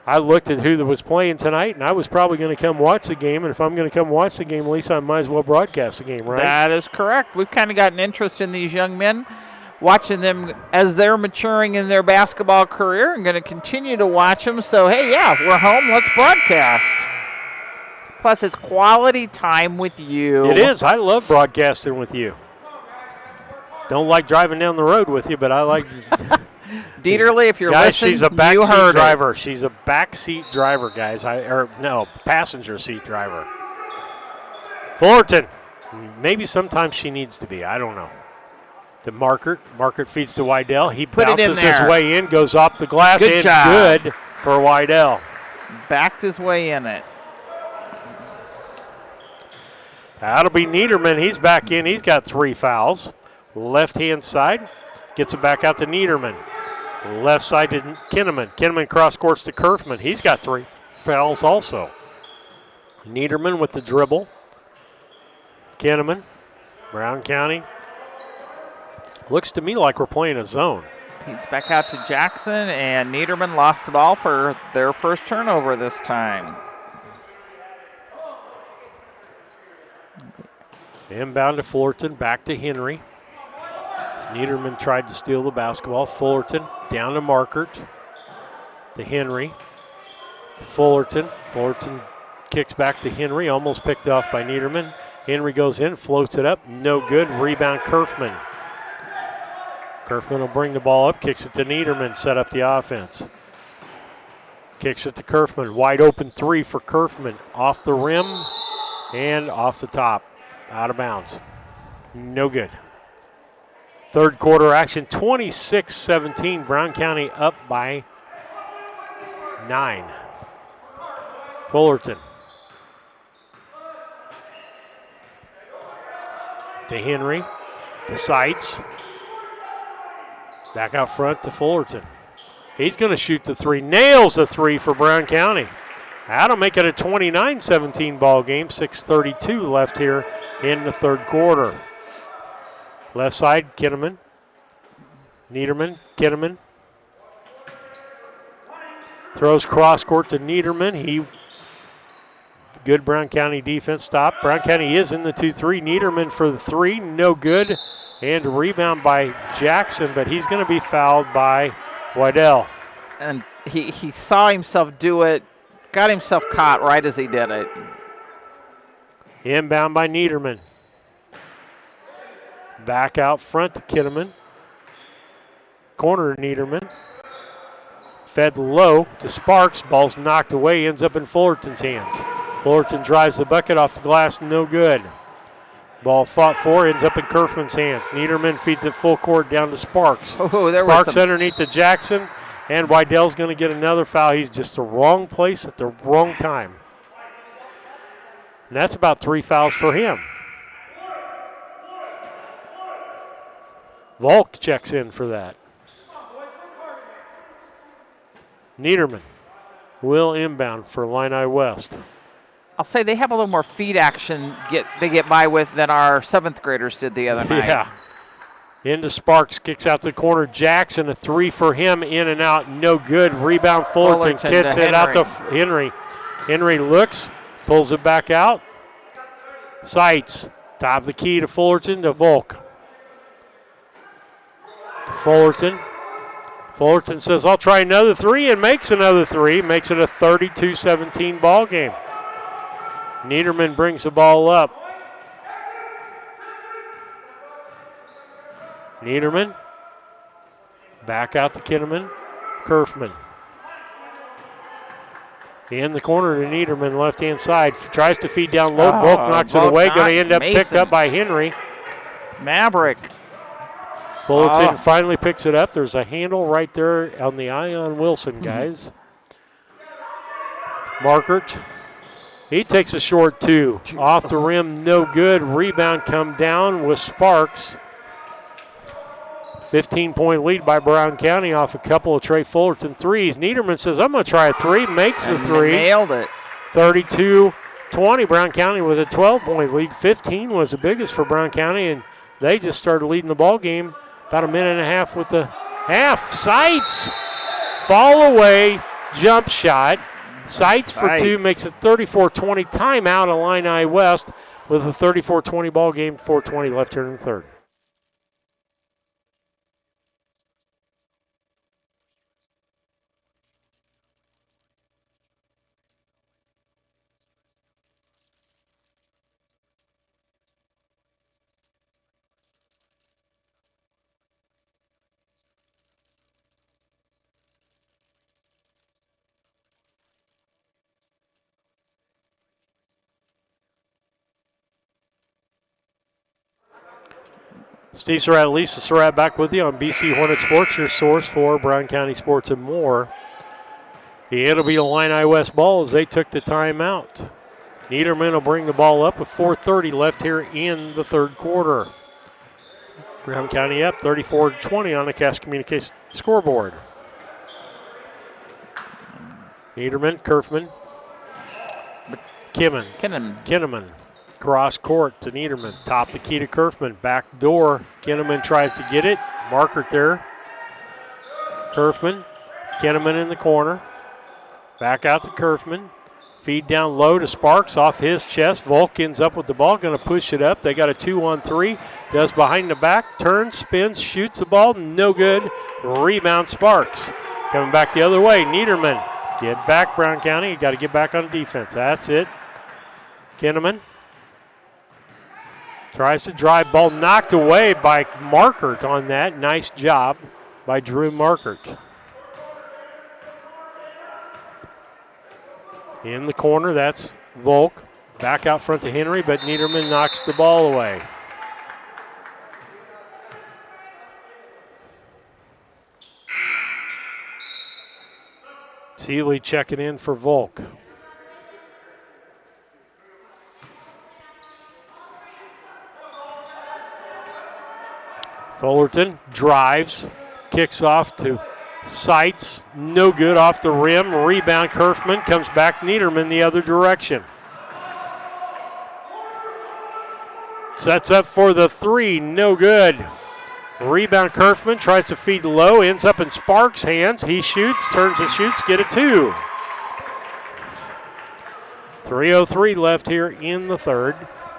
I looked at who was playing tonight, and I was probably going to come watch the game. And if I'm going to come watch the game, Lisa, I might as well broadcast the game, right? That is correct. We've kind of got an interest in these young men, watching them as they're maturing in their basketball career, and going to continue to watch them. So, hey, yeah, we're home. Let's broadcast. Plus, it's quality time with you. It is. I love broadcasting with you. Don't like driving down the road with you, but I like... Dieterle, if you're guys, listening, she's a back you seat heard driver. it. She's a back seat driver, guys. Passenger seat driver. Fullerton. Maybe sometimes she needs to be. I don't know. The Markert. Markert feeds to Wydell. He Put bounces it in there. his way in, goes off the glass. Good job. Good for Wydell. Backed his way in it. That'll be Niederman. He's back in. He's got 3 fouls. Left-hand side. Gets it back out to Niederman. Left side to Kinneman. Kinneman cross courts to Kerfman. He's got 3 fouls also. Niederman with the dribble. Kinneman. Brown County. Looks to me like we're playing a zone. He's back out to Jackson, and Niederman lost the ball for their first turnover this time. Inbound to Fullerton, back to Henry. Niederman tried to steal the basketball. Fullerton down to Markert. To Henry. Fullerton. Fullerton kicks back to Henry, almost picked off by Niederman. Henry goes in, floats it up, no good. Rebound Kerfman. Kerfman will bring the ball up, kicks it to Niederman, set up the offense. Kicks it to Kerfman. Wide open 3 for Kerfman. Off the rim and off the top. Out of bounds. No good. Third quarter action, 26-17. Brown County up by 9. Fullerton. To Henry. To Seitz. Back out front to Fullerton. He's going to shoot the 3. Nails the 3 for Brown County. That'll make it a 29-17 ball game. 6:32 left here in the third quarter. Left side, Kinneman. Niederman, Kinneman. Throws cross court to Niederman. Good Brown County defense stop. Brown County is in the 2-3. Niederman for the 3, no good. And a rebound by Jackson, but he's going to be fouled by Wydell. And he saw himself do it, got himself caught right as he did it. Inbound by Niederman. Back out front to Kinneman. Corner to Niederman. Fed low to Sparks. Ball's knocked away, ends up in Fullerton's hands. Fullerton drives the bucket off the glass, no good. Ball fought for, ends up in Kerfman's hands. Niederman feeds it full court down to Sparks. Sparks underneath to Jackson, and Wydell's going to get another foul. He's just the wrong place at the wrong time. And that's about 3 fouls for him. Volk checks in for that. Niederman will inbound for Illini West. I'll say they have a little more feet action they get by with than our 7th graders did the other night. Yeah. Into Sparks, kicks out the corner. Jackson, a 3 for him, in and out, no good. Rebound Fullerton, kicks it out to Henry. Henry looks, pulls it back out. Seitz, top of the key to Fullerton to Volk. Fullerton. Fullerton says, I'll try another 3, and makes another 3. Makes it a 32-17 ball game. Niederman brings the ball up. Niederman. Back out to Kinneman. Kerfman. In the corner to Niederman, left-hand side. Tries to feed down low. Volk knocks it away. Going to end up picked up by Henry. Maverick. Fullerton finally picks it up. There's a handle right there on the Ion Wilson, guys. Markert. He takes a short 2. Off the rim, no good. Rebound come down with Sparks. 15-point lead by Brown County off a couple of Trey Fullerton threes. Niederman says, I'm going to try a 3. Makes the 3. Nailed it. 32-17 34-20. Brown County with a 12-point lead. 15 was the biggest for Brown County, and they just started leading the ball game about a minute and a half with the half. Sights, fall away, jump shot. Sights for two makes it 34-20. Timeout Illini West with a 34-20 ball game. 4:20 left here in the third. Steve Surratt, Lisa Surratt back with you on BC Hornet Sports, your source for Brown County sports and more. It'll be Illini West ball as they took the timeout. Niederman will bring the ball up with 4:30 left here in the third quarter. Brown County up 34-20 on the Cass Communication scoreboard. Niederman, Kerfman, Kinnaman. Cross court to Niederman. Top the key to Kerfman. Back door. Kinnaman tries to get it. Markert there. Kerfman. Kinnaman in the corner. Back out to Kerfman. Feed down low to Sparks off his chest. Volk ends up with the ball. Going to push it up. They got a 2-on-3. Does behind the back. Turns, spins, shoots the ball. No good. Rebound Sparks. Coming back the other way. Niederman. Get back, Brown County. You got to get back on defense. That's it. Kinnaman. Tries to drive, ball knocked away by Markert on that. Nice job by Drew Markert. In the corner, that's Volk. Back out front to Henry, but Niederman knocks the ball away. Seeley checking in for Volk. Fullerton drives, kicks off to Sights, no good off the rim. Rebound Kerfman, comes back Niederman the other direction. Sets up for the three, no good. Rebound Kerfman, tries to feed low, ends up in Sparks' hands. He shoots, turns and shoots, get a two. 3:03 left here in the third.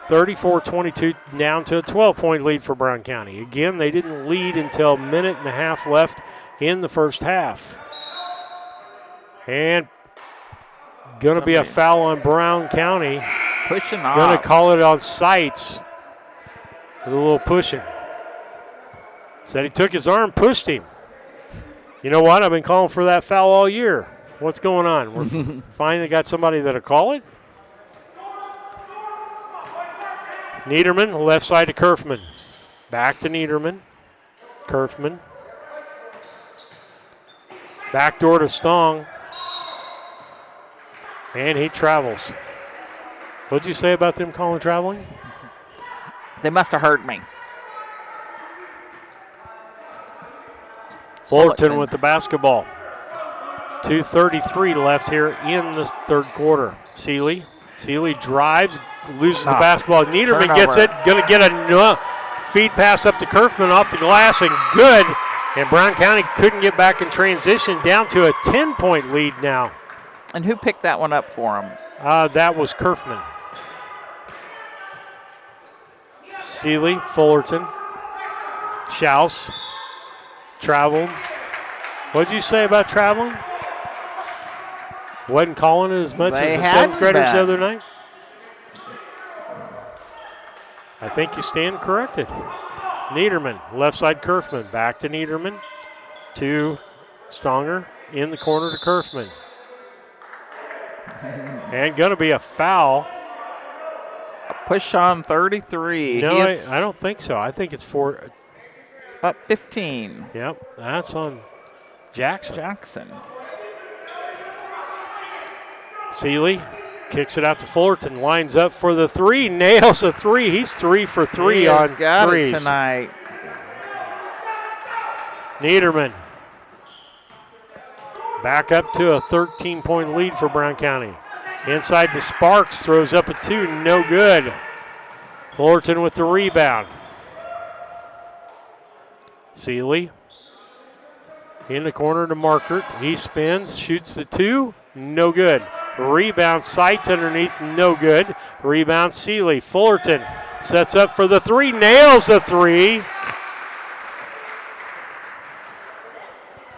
34-22 down to a 12-point lead for Brown County. Again, they didn't lead until a minute and a half left in the first half. And going to be a foul on Brown County. Pushing off. Going to call it on Sights. With a little pushing. Said he took his arm, pushed him. You know what? I've been calling for that foul all year. What's going on? We're finally got somebody that'll call it. Niederman, left side to Kerfman. Back to Niederman. Kerfman. Back door to Stong. And he travels. What'd you say about them calling traveling? They must have heard me. Fullerton with the basketball. 2:33 left here in the third quarter. Seeley drives, loses the basketball. Niederman gets it, going to get a feed pass up to Kerfman off the glass, and good. And Brown County couldn't get back in transition, down to a 10-point lead now. And who picked that one up for him? That was Kerfman. Seeley, Fullerton, Schaus, traveled. What did you say about traveling? Wasn't calling it as much as the seventh graders the other night? I think you stand corrected. Niederman, left side Kerfman, back to Niederman, to Stonger, in the corner to Kerfman. And going to be a foul. A push on 33. No, I don't think so. I think it's for... Up 15. Yep, that's on Jackson. Seeley kicks it out to Fullerton, lines up for the three, nails a three. He's 3 for 3 on got threes. It tonight. Niederman. Back up to a 13-point lead for Brown County. Inside to Sparks, throws up a 2, no good. Fullerton with the rebound. Seeley in the corner to Markert. He spins, shoots the 2, no good. Rebound, Sights underneath, no good. Rebound, Seeley. Fullerton sets up for the 3, nails the 3.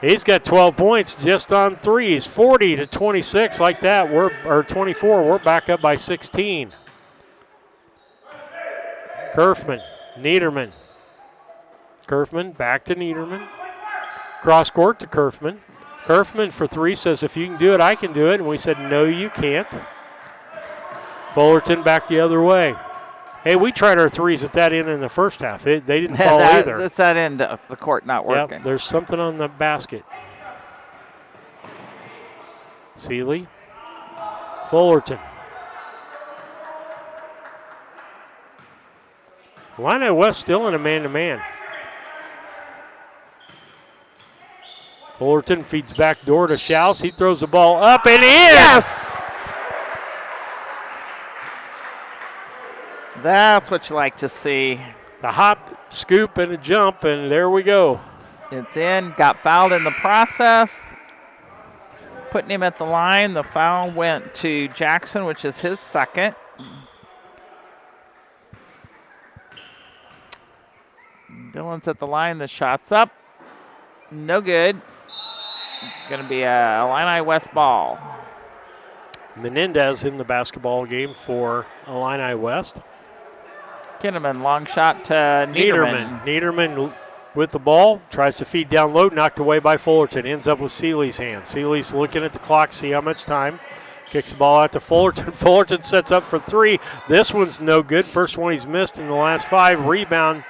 He's got 12 points just on threes. 40-26, like that. Or 24. We're back up by 16. Kerfman, Niederman. Kerfman back to Niederman. Cross court to Kerfman. Kerfman for 3 says, if you can do it, I can do it. And we said, no, you can't. Fullerton back the other way. Hey, we tried our threes at that end in the first half. They didn't fall either. That's that end of the court not working. Yep, there's something on the basket. Seeley. Fullerton. Illini West still in a man-to-man. Fullerton feeds back door to Schaus. He throws the ball up and in. Yes! That's what you like to see. The hop, scoop, and a jump, and there we go. It's in. Got fouled in the process. Putting him at the line. The foul went to Jackson, which is his second. Dillon's at the line. The shot's up. No good. Going to be a Illini West ball. Menendez in the basketball game for Illini West. Kinnaman, long shot to Niederman. Niederman with the ball, tries to feed down low, knocked away by Fullerton. Ends up with Seeley's hand. Seeley's looking at the clock, see how much time. Kicks the ball out to Fullerton. Fullerton sets up for 3. This one's no good. First one he's missed in the last 5. Rebound,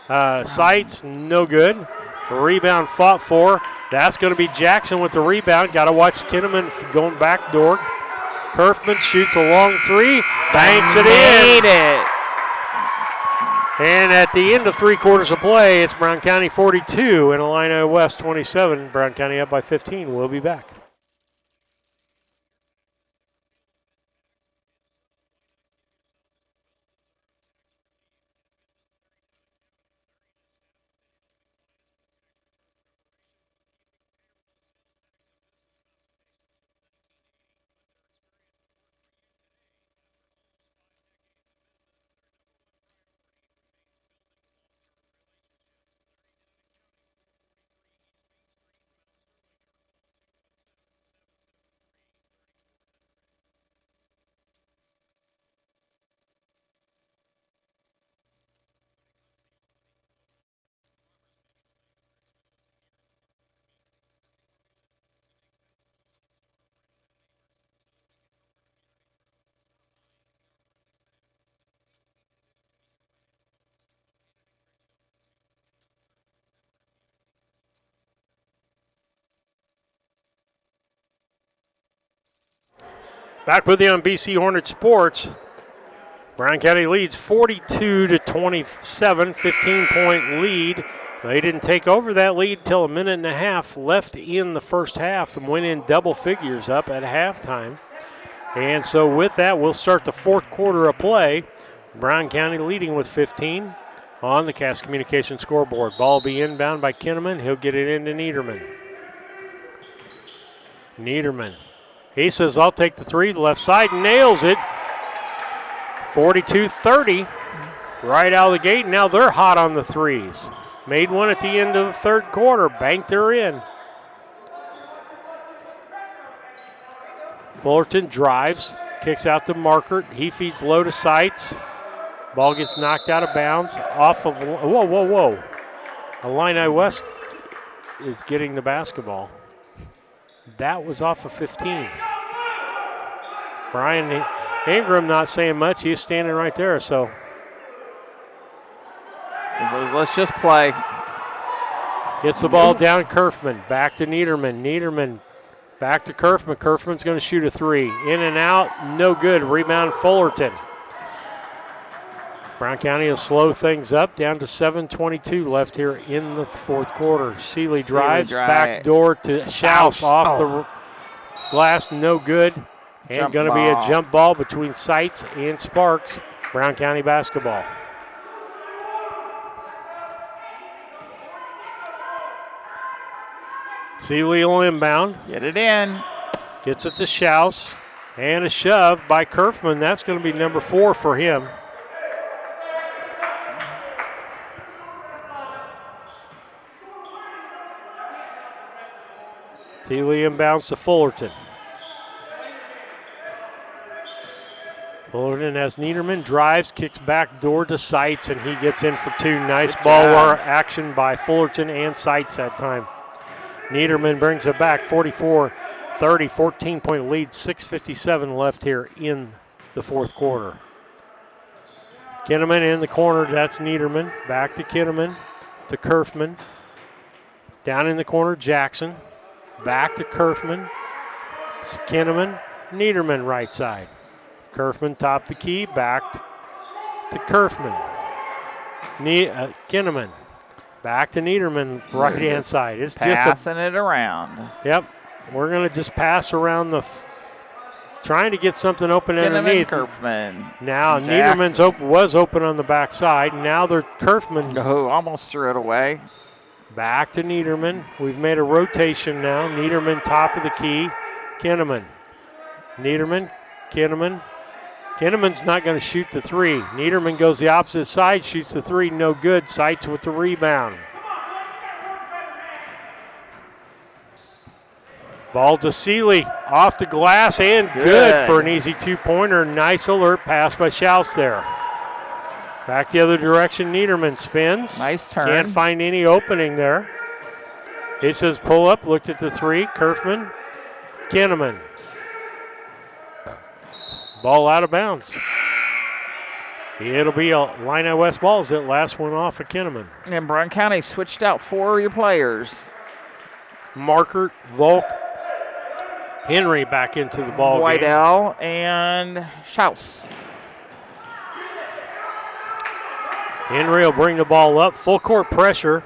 Sights, no good. Rebound fought for. That's going to be Jackson with the rebound. Got to watch Kinnaman going back door. Kerfman shoots a long 3, banks it in. Made it. And at the end of 3 quarters of play, it's Brown County 42 and Illini West 27. Brown County up by 15. We'll be back. Back with you on BC Hornet Sports. Brown County leads 42-27, 15-point lead. They didn't take over that lead until a minute and a half left in the first half and went in double figures up at halftime. And so with that, we'll start the 4th quarter of play. Brown County leading with 15 on the Cass Communication scoreboard. Ball will be inbound by Kinnaman. He'll get it into Niederman. Niederman. He says, I'll take the 3, left side, nails it. 42-30, right out of the gate. Now they're hot on the 3s. Made one at the end of the 3rd quarter, banked her in. Fullerton drives, kicks out to Markert. He feeds low to Sights. Ball gets knocked out of bounds. Off of, whoa. Illini West is getting the basketball. That was off of 15. Brian Ingram not saying much. He's standing right there, so. Let's just play. Gets the ball down, Kerfman. Back to Niederman. Niederman back to Kerfman. Kerfman's going to shoot a 3. In and out, no good. Rebound, Fullerton. Brown County will slow things up, down to 7:22 left here in the 4th quarter. Seeley drives, back door to Schaus off the glass, no good. And going to be a jump ball between Sites and Sparks. Brown County basketball. Seeley will inbound. Get it in. Gets it to Schaus. And a shove by Kerfman. That's going to be number 4 for him. Seeley inbounds to Fullerton. Fullerton has Niederman, drives, kicks back door to Sites, and he gets in for 2. Nice ball war action by Fullerton and Sites that time. Niederman brings it back, 44-30, 14-point lead, 6:57 left here in the fourth quarter. Kinnaman in the corner, that's Niederman. Back to Kinnaman, to Kerfman. Down in the corner, Jackson. Back to Kerfman. Kinnaman, Niederman right side. Kerfman top the key, back to Kerfman. Kinnaman. Back to Niederman, right hand side. It's passing it around. Yep. We're going to just pass around trying to get something open underneath. Kerfman. Now Niederman's was open on the back side. Now they're Kerfman. Oh, almost threw it away. Back to Niederman. We've made a rotation now. Niederman top of the key. Kinnaman. Niederman. Kinnaman. Kinnaman's not going to shoot the 3. Niederman goes the opposite side, shoots the 3, no good. Sites with the rebound. Ball to Seeley, off the glass and good for an easy 2-pointer. Nice alert pass by Schaus there. Back the other direction, Niederman spins. Nice turn. Can't find any opening there. It says pull up, looked at the 3, Kerfman, Kinnaman. Ball out of bounds. It'll be a Illini West ball as that last one off of Kinnaman. And Brown County switched out 4 of your players. Markert, Volk, Henry back into the ball game. Wydell and Schaus. Henry will bring the ball up. Full court pressure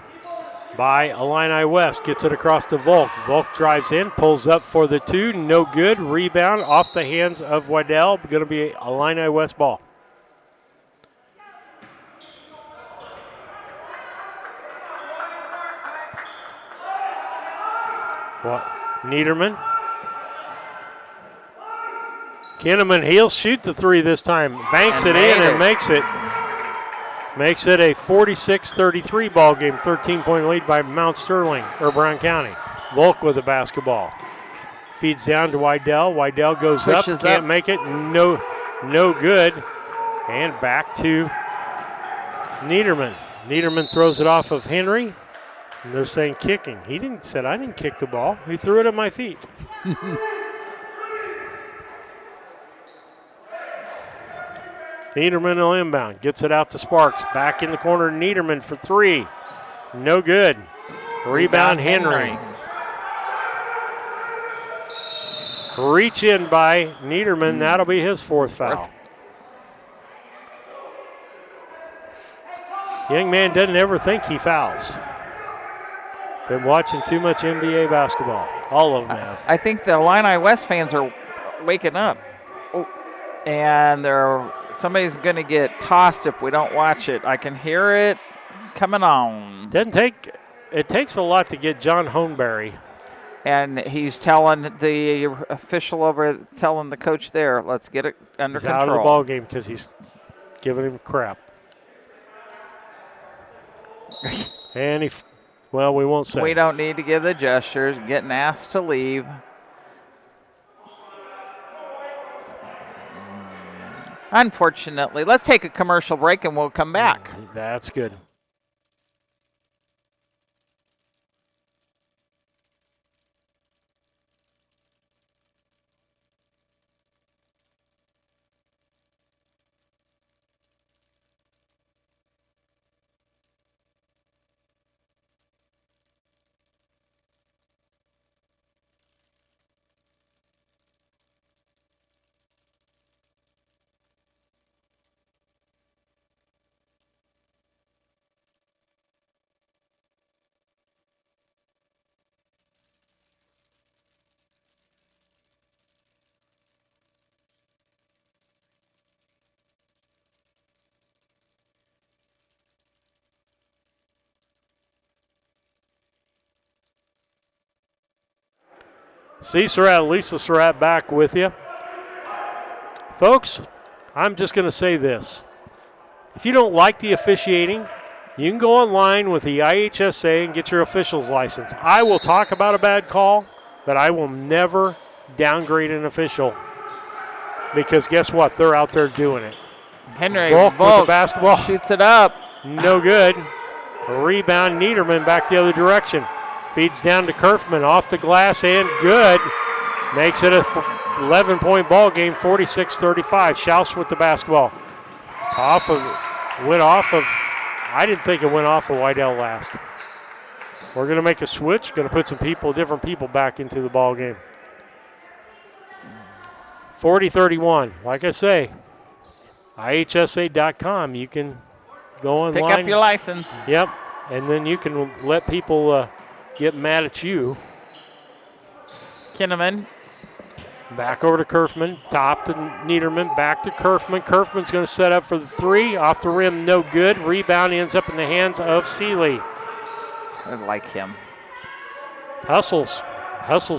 by Illini West. Gets it across to Volk. Volk drives in, pulls up for the 2. No good. Rebound off the hands of Waddell. Going to be Illini West ball. Niederman. Kinnaman, he'll shoot the 3 this time. Banks it in and makes it. Makes it a 46-33 ball game. 13-point lead by Mount Sterling, or Brown County. Volk with the basketball. Feeds down to Wydell. Wydell goes Pushes up, can't make it. No good. And back to Niederman. Niederman throws it off of Henry. And they're saying kicking. I didn't kick the ball. He threw it at my feet. Niederman will inbound. Gets it out to Sparks. Back in the corner, Niederman for 3. No good. Rebound, Henry. Reach in by Niederman. That'll be his 4th foul. Young man doesn't ever think he fouls. Been watching too much NBA basketball. All of them have. I think the Illini West fans are waking up. Oh, and somebody's going to get tossed if we don't watch it. I can hear it coming on. It takes a lot to get John Honeberry. And he's telling the official telling the coach there, let's get it under control. He's out of the ball game because he's giving him crap. And we won't say. We don't need to give the gestures. Getting asked to leave. Unfortunately, let's take a commercial break and we'll come back. That's good. C. Surratt, Lisa Surratt back with you. Folks, I'm just going to say this. If you don't like the officiating, you can go online with the IHSA and get your official's license. I will talk about a bad call, but I will never downgrade an official because guess what? They're out there doing it. Henry Volk with the basketball. Shoots it up. No good. A rebound, Niederman back the other direction. Feeds down to Kerfman, off the glass and good. Makes it a 11-point ball game, 46-35. Schaus with the basketball. I didn't think it went off of Wydell last. We're going to make a switch, going to put some different people back into the ball game. 40-31. Like I say, IHSA.com. You can go online. Pick up your license. Yep, and then you can let people get mad at you. Kinnaman. Back over to Kerfman. Top to Niederman. Back to Kerfman. Kerfman's going to set up for the three. Off the rim, no good. Rebound ends up in the hands of Seeley. I like him. Hustles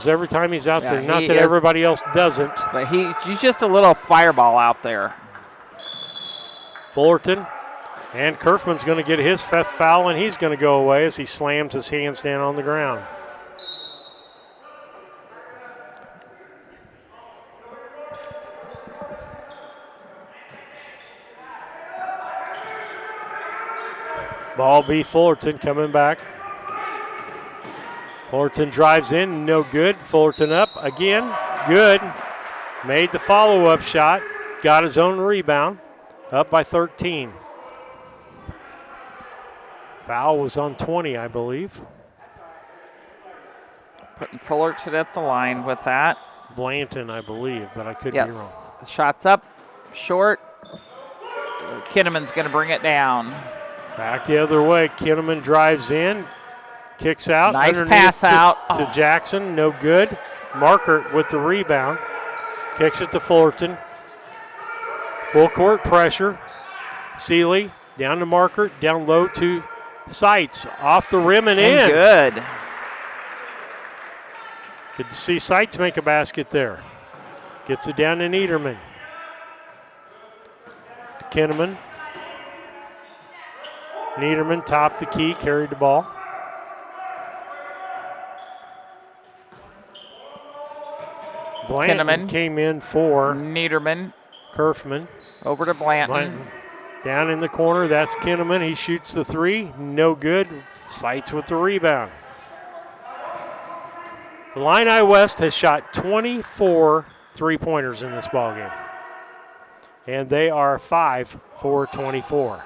every time he's out there. Not that everybody else doesn't. But he's just a little fireball out there. Fullerton. And Kerfman's going to get his fifth foul, and he's going to go away as he slams his hands down on the ground. Ball B. Fullerton coming back. Fullerton drives in, no good. Fullerton up again, good. Made the follow-up shot, got his own rebound, up by 13. Foul was on 20, I believe. Putting Fullerton at the line with that. Blanton, I believe, but I could be wrong. Shots up, short. Kinnaman's going to bring it down. Back the other way. Kinnaman drives in, kicks out. Nice pass out. To Jackson, no good. Markert with the rebound. Kicks it to Fullerton. Full court pressure. Seeley down to Markert, down low to Seitz. Off the rim and in. Good. Good to see Seitz make a basket there. Gets it down to Niederman. To Kinnaman. Niederman topped the key, carried the ball. Blanton came in for Niederman. Kerfman. Over to Blanton. Down in the corner, that's Kinnaman. He shoots the three, no good. Seitz with the rebound. Illini West has shot 24 three-pointers in this ballgame. And they are 5 for 24.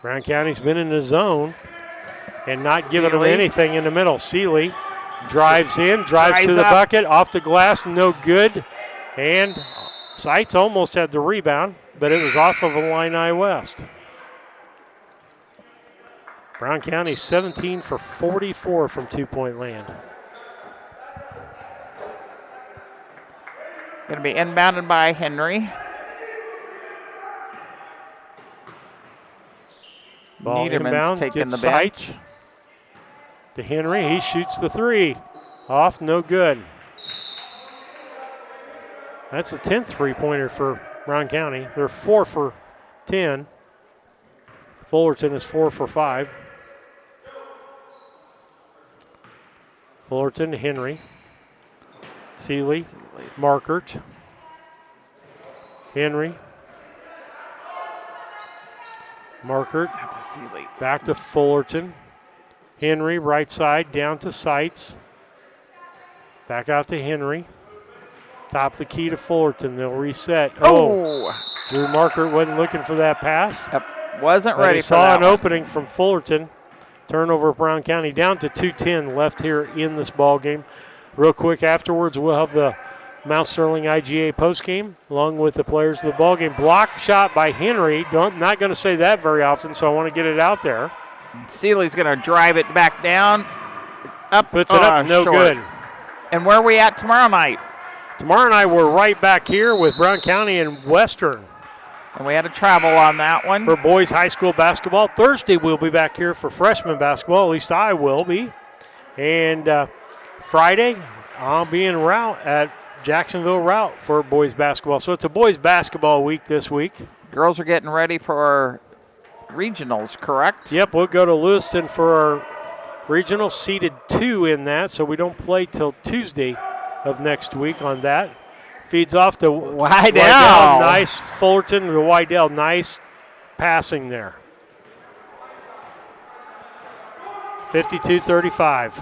Brown County's been in the zone and not giving them anything in the middle. Seeley drives in, drives to the bucket, off the glass, no good. And Seitz almost had the rebound, but it was off of Illini West. Brown County 17 for 44 from two-point land. Going to be inbounded by Henry. Ball Niederman's inbound, taking the bench. To Henry, he shoots the three. Off, no good. That's a 10th three-pointer for Brown County. They're 4 for 10. Fullerton is 4 for 5. Fullerton to Henry. Seeley, Markert. Henry. Markert. Back to Fullerton. Henry, right side, down to Seitz. Back out to Henry. Top the key to Fullerton. They'll reset. Oh! Drew Markert wasn't looking for that pass. Wasn't ready for that. Saw an opening from Fullerton. Turnover of Brown County. Down to 2:10 left here in this ball game. Real quick afterwards, we'll have the Mount Sterling IGA postgame along with the players of the ball game. Block shot by Henry. Not going to say that very often, so I want to get it out there. Seeley's going to drive it back down. Up. Puts it up, no short. good. And where are we at tomorrow night? Tomorrow night we're right back here with Brown County and Western. And we had to travel on that one. For boys high school basketball. Thursday we'll be back here for freshman basketball. At least I will be. And Friday, I'll be en route at Jacksonville route for boys basketball. So it's a boys basketball week this week. Girls are getting ready for regionals, correct? Yep, we'll go to Lewiston for our regional, seeded 2 in that, so we don't play till Tuesday of next week on that. Feeds off to Wydell. Nice. Fullerton to Wydell. Nice passing there. 52-35.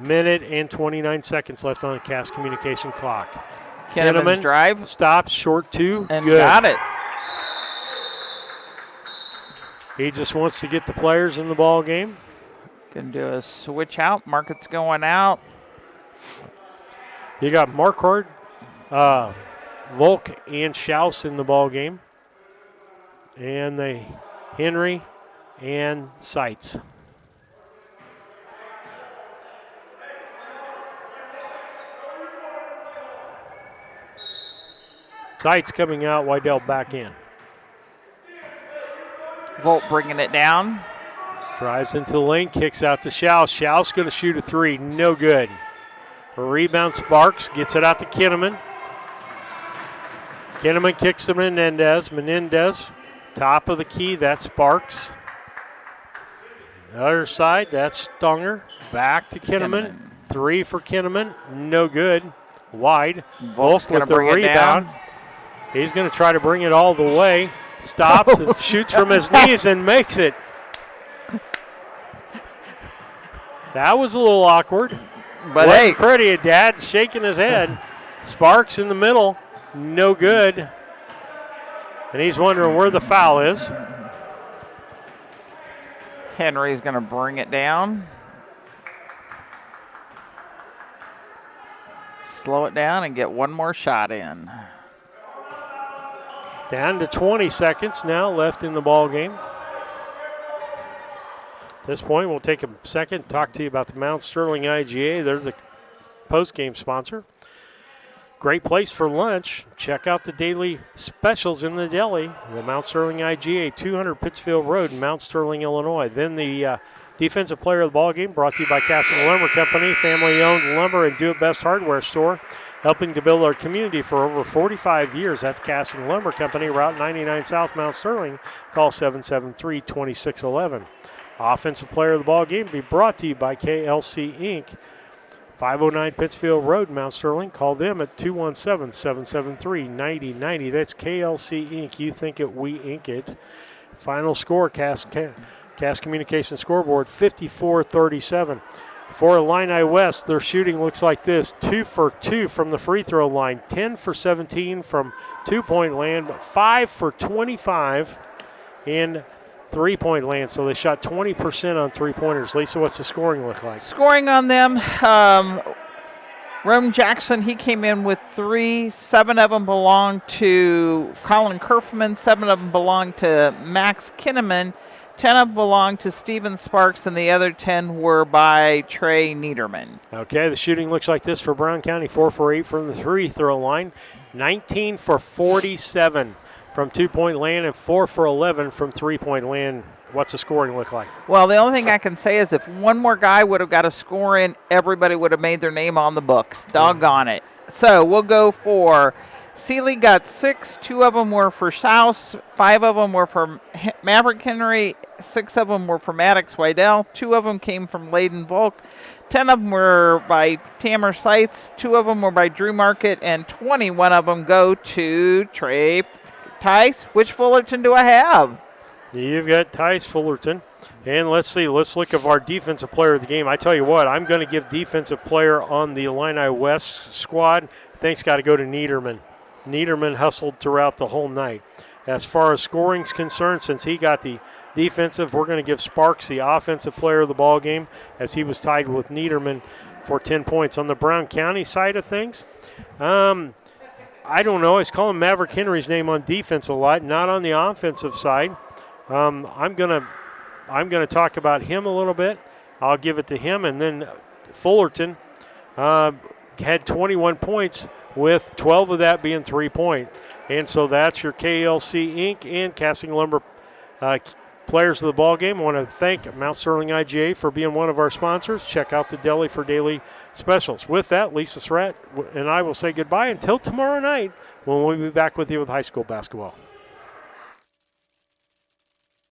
Minute and 29 seconds left on the Cass Communication clock. Kinnaman's drive. Stops, short 2. And good. Got it. He just wants to get the players in the ball game. Can do a switch out. Market's going out. You got Marquardt, Volk, and Schaus in the ball game. And the Henry and Seitz. Seitz coming out, Wydell back in. Volt bringing it down. Drives into the lane, kicks out to Schaus. Schaus going to shoot a 3, no good. Rebound Sparks, gets it out to Kinnaman. Kinnaman kicks to Menendez, top of the key, that's Sparks. The other side, that's Stonger. Back to Kinnaman. 3 for Kinnaman, no good. Wide. Volk with the rebound. He's going to try to bring it all the way. Stops and shoots from his knees and makes it. That was a little awkward. But wasn't pretty. Dad's shaking his head. Sparks in the middle. No good. And he's wondering where the foul is. Henry's going to bring it down. Slow it down and get one more shot in. Down to 20 seconds now left in the ball game. At this point, we'll take a second, talk to you about the Mount Sterling IGA. They're the post-game sponsor. Great place for lunch. Check out the daily specials in the deli. The Mount Sterling IGA, 200 Pittsfield Road in Mount Sterling, Illinois. Then the defensive player of the ball game brought to you by Castle Lumber Company, family-owned lumber and do-it-best hardware store, helping to build our community for over 45 years. That's Castle Lumber Company, Route 99 South, Mount Sterling. Call 773-2611. Offensive player of the ball game be brought to you by KLC Inc., 509 Pittsfield Road, Mount Sterling. Call them at 217-773-9090. That's KLC Inc. You think it, we ink it. Final score, Cass Communications scoreboard, 54-37. For Illini West, their shooting looks like this. 2 for 2 from the free throw line. 10 for 17 from two-point land. 5 for 25 in three-point land. So they shot 20% on three-pointers. Lisa, what's the scoring look like? Scoring on them, Rome Jackson, he came in with 3. 7 of them belong to Colin Kerfman. 7 of them belong to Max Kinnaman. 10 of them belong to Steven Sparks, and the other 10 were by Trey Niederman. Okay, the shooting looks like this for Brown County. 4 for 8 from the free-throw line. 19 for 47 from two-point land and 4 for 11 from three-point land. What's the scoring look like? Well, the only thing I can say is if one more guy would have got a score in, everybody would have made their name on the books. Doggone it. So we'll go for Sealy got 6. 2 of them were for Schaus. 5 of them were for Maverick Henry. 6 of them were for Maddox Wydell. 2 of them came from Layden Volk. 10 of them were by Tamer Seitz. 2 of them were by Drew Market. And 21 of them go to Trey Tice. Which Fullerton do I have? You've got Tice Fullerton. And let's see, let's look at our defensive player of the game. I tell you what, I'm going to give defensive player on the Illini West squad. Thanks got to go to Niederman. Niederman hustled throughout the whole night. As far as scoring's concerned, since he got the defensive, we're going to give Sparks the offensive player of the ball game, as he was tied with Niederman for 10 points. On the Brown County side of things, I don't know. I was calling Maverick Henry's name on defense a lot, not on the offensive side. I'm gonna talk about him a little bit. I'll give it to him, and then Fullerton had 21 points, with 12 of that being 3-point. And so that's your KLC Inc. and Casting Lumber players of the ball game. I want to thank Mount Sterling IGA for being one of our sponsors. Check out the deli for daily specials. With that, Lisa Surratt and I will say goodbye until tomorrow night when we'll be back with you with high school basketball.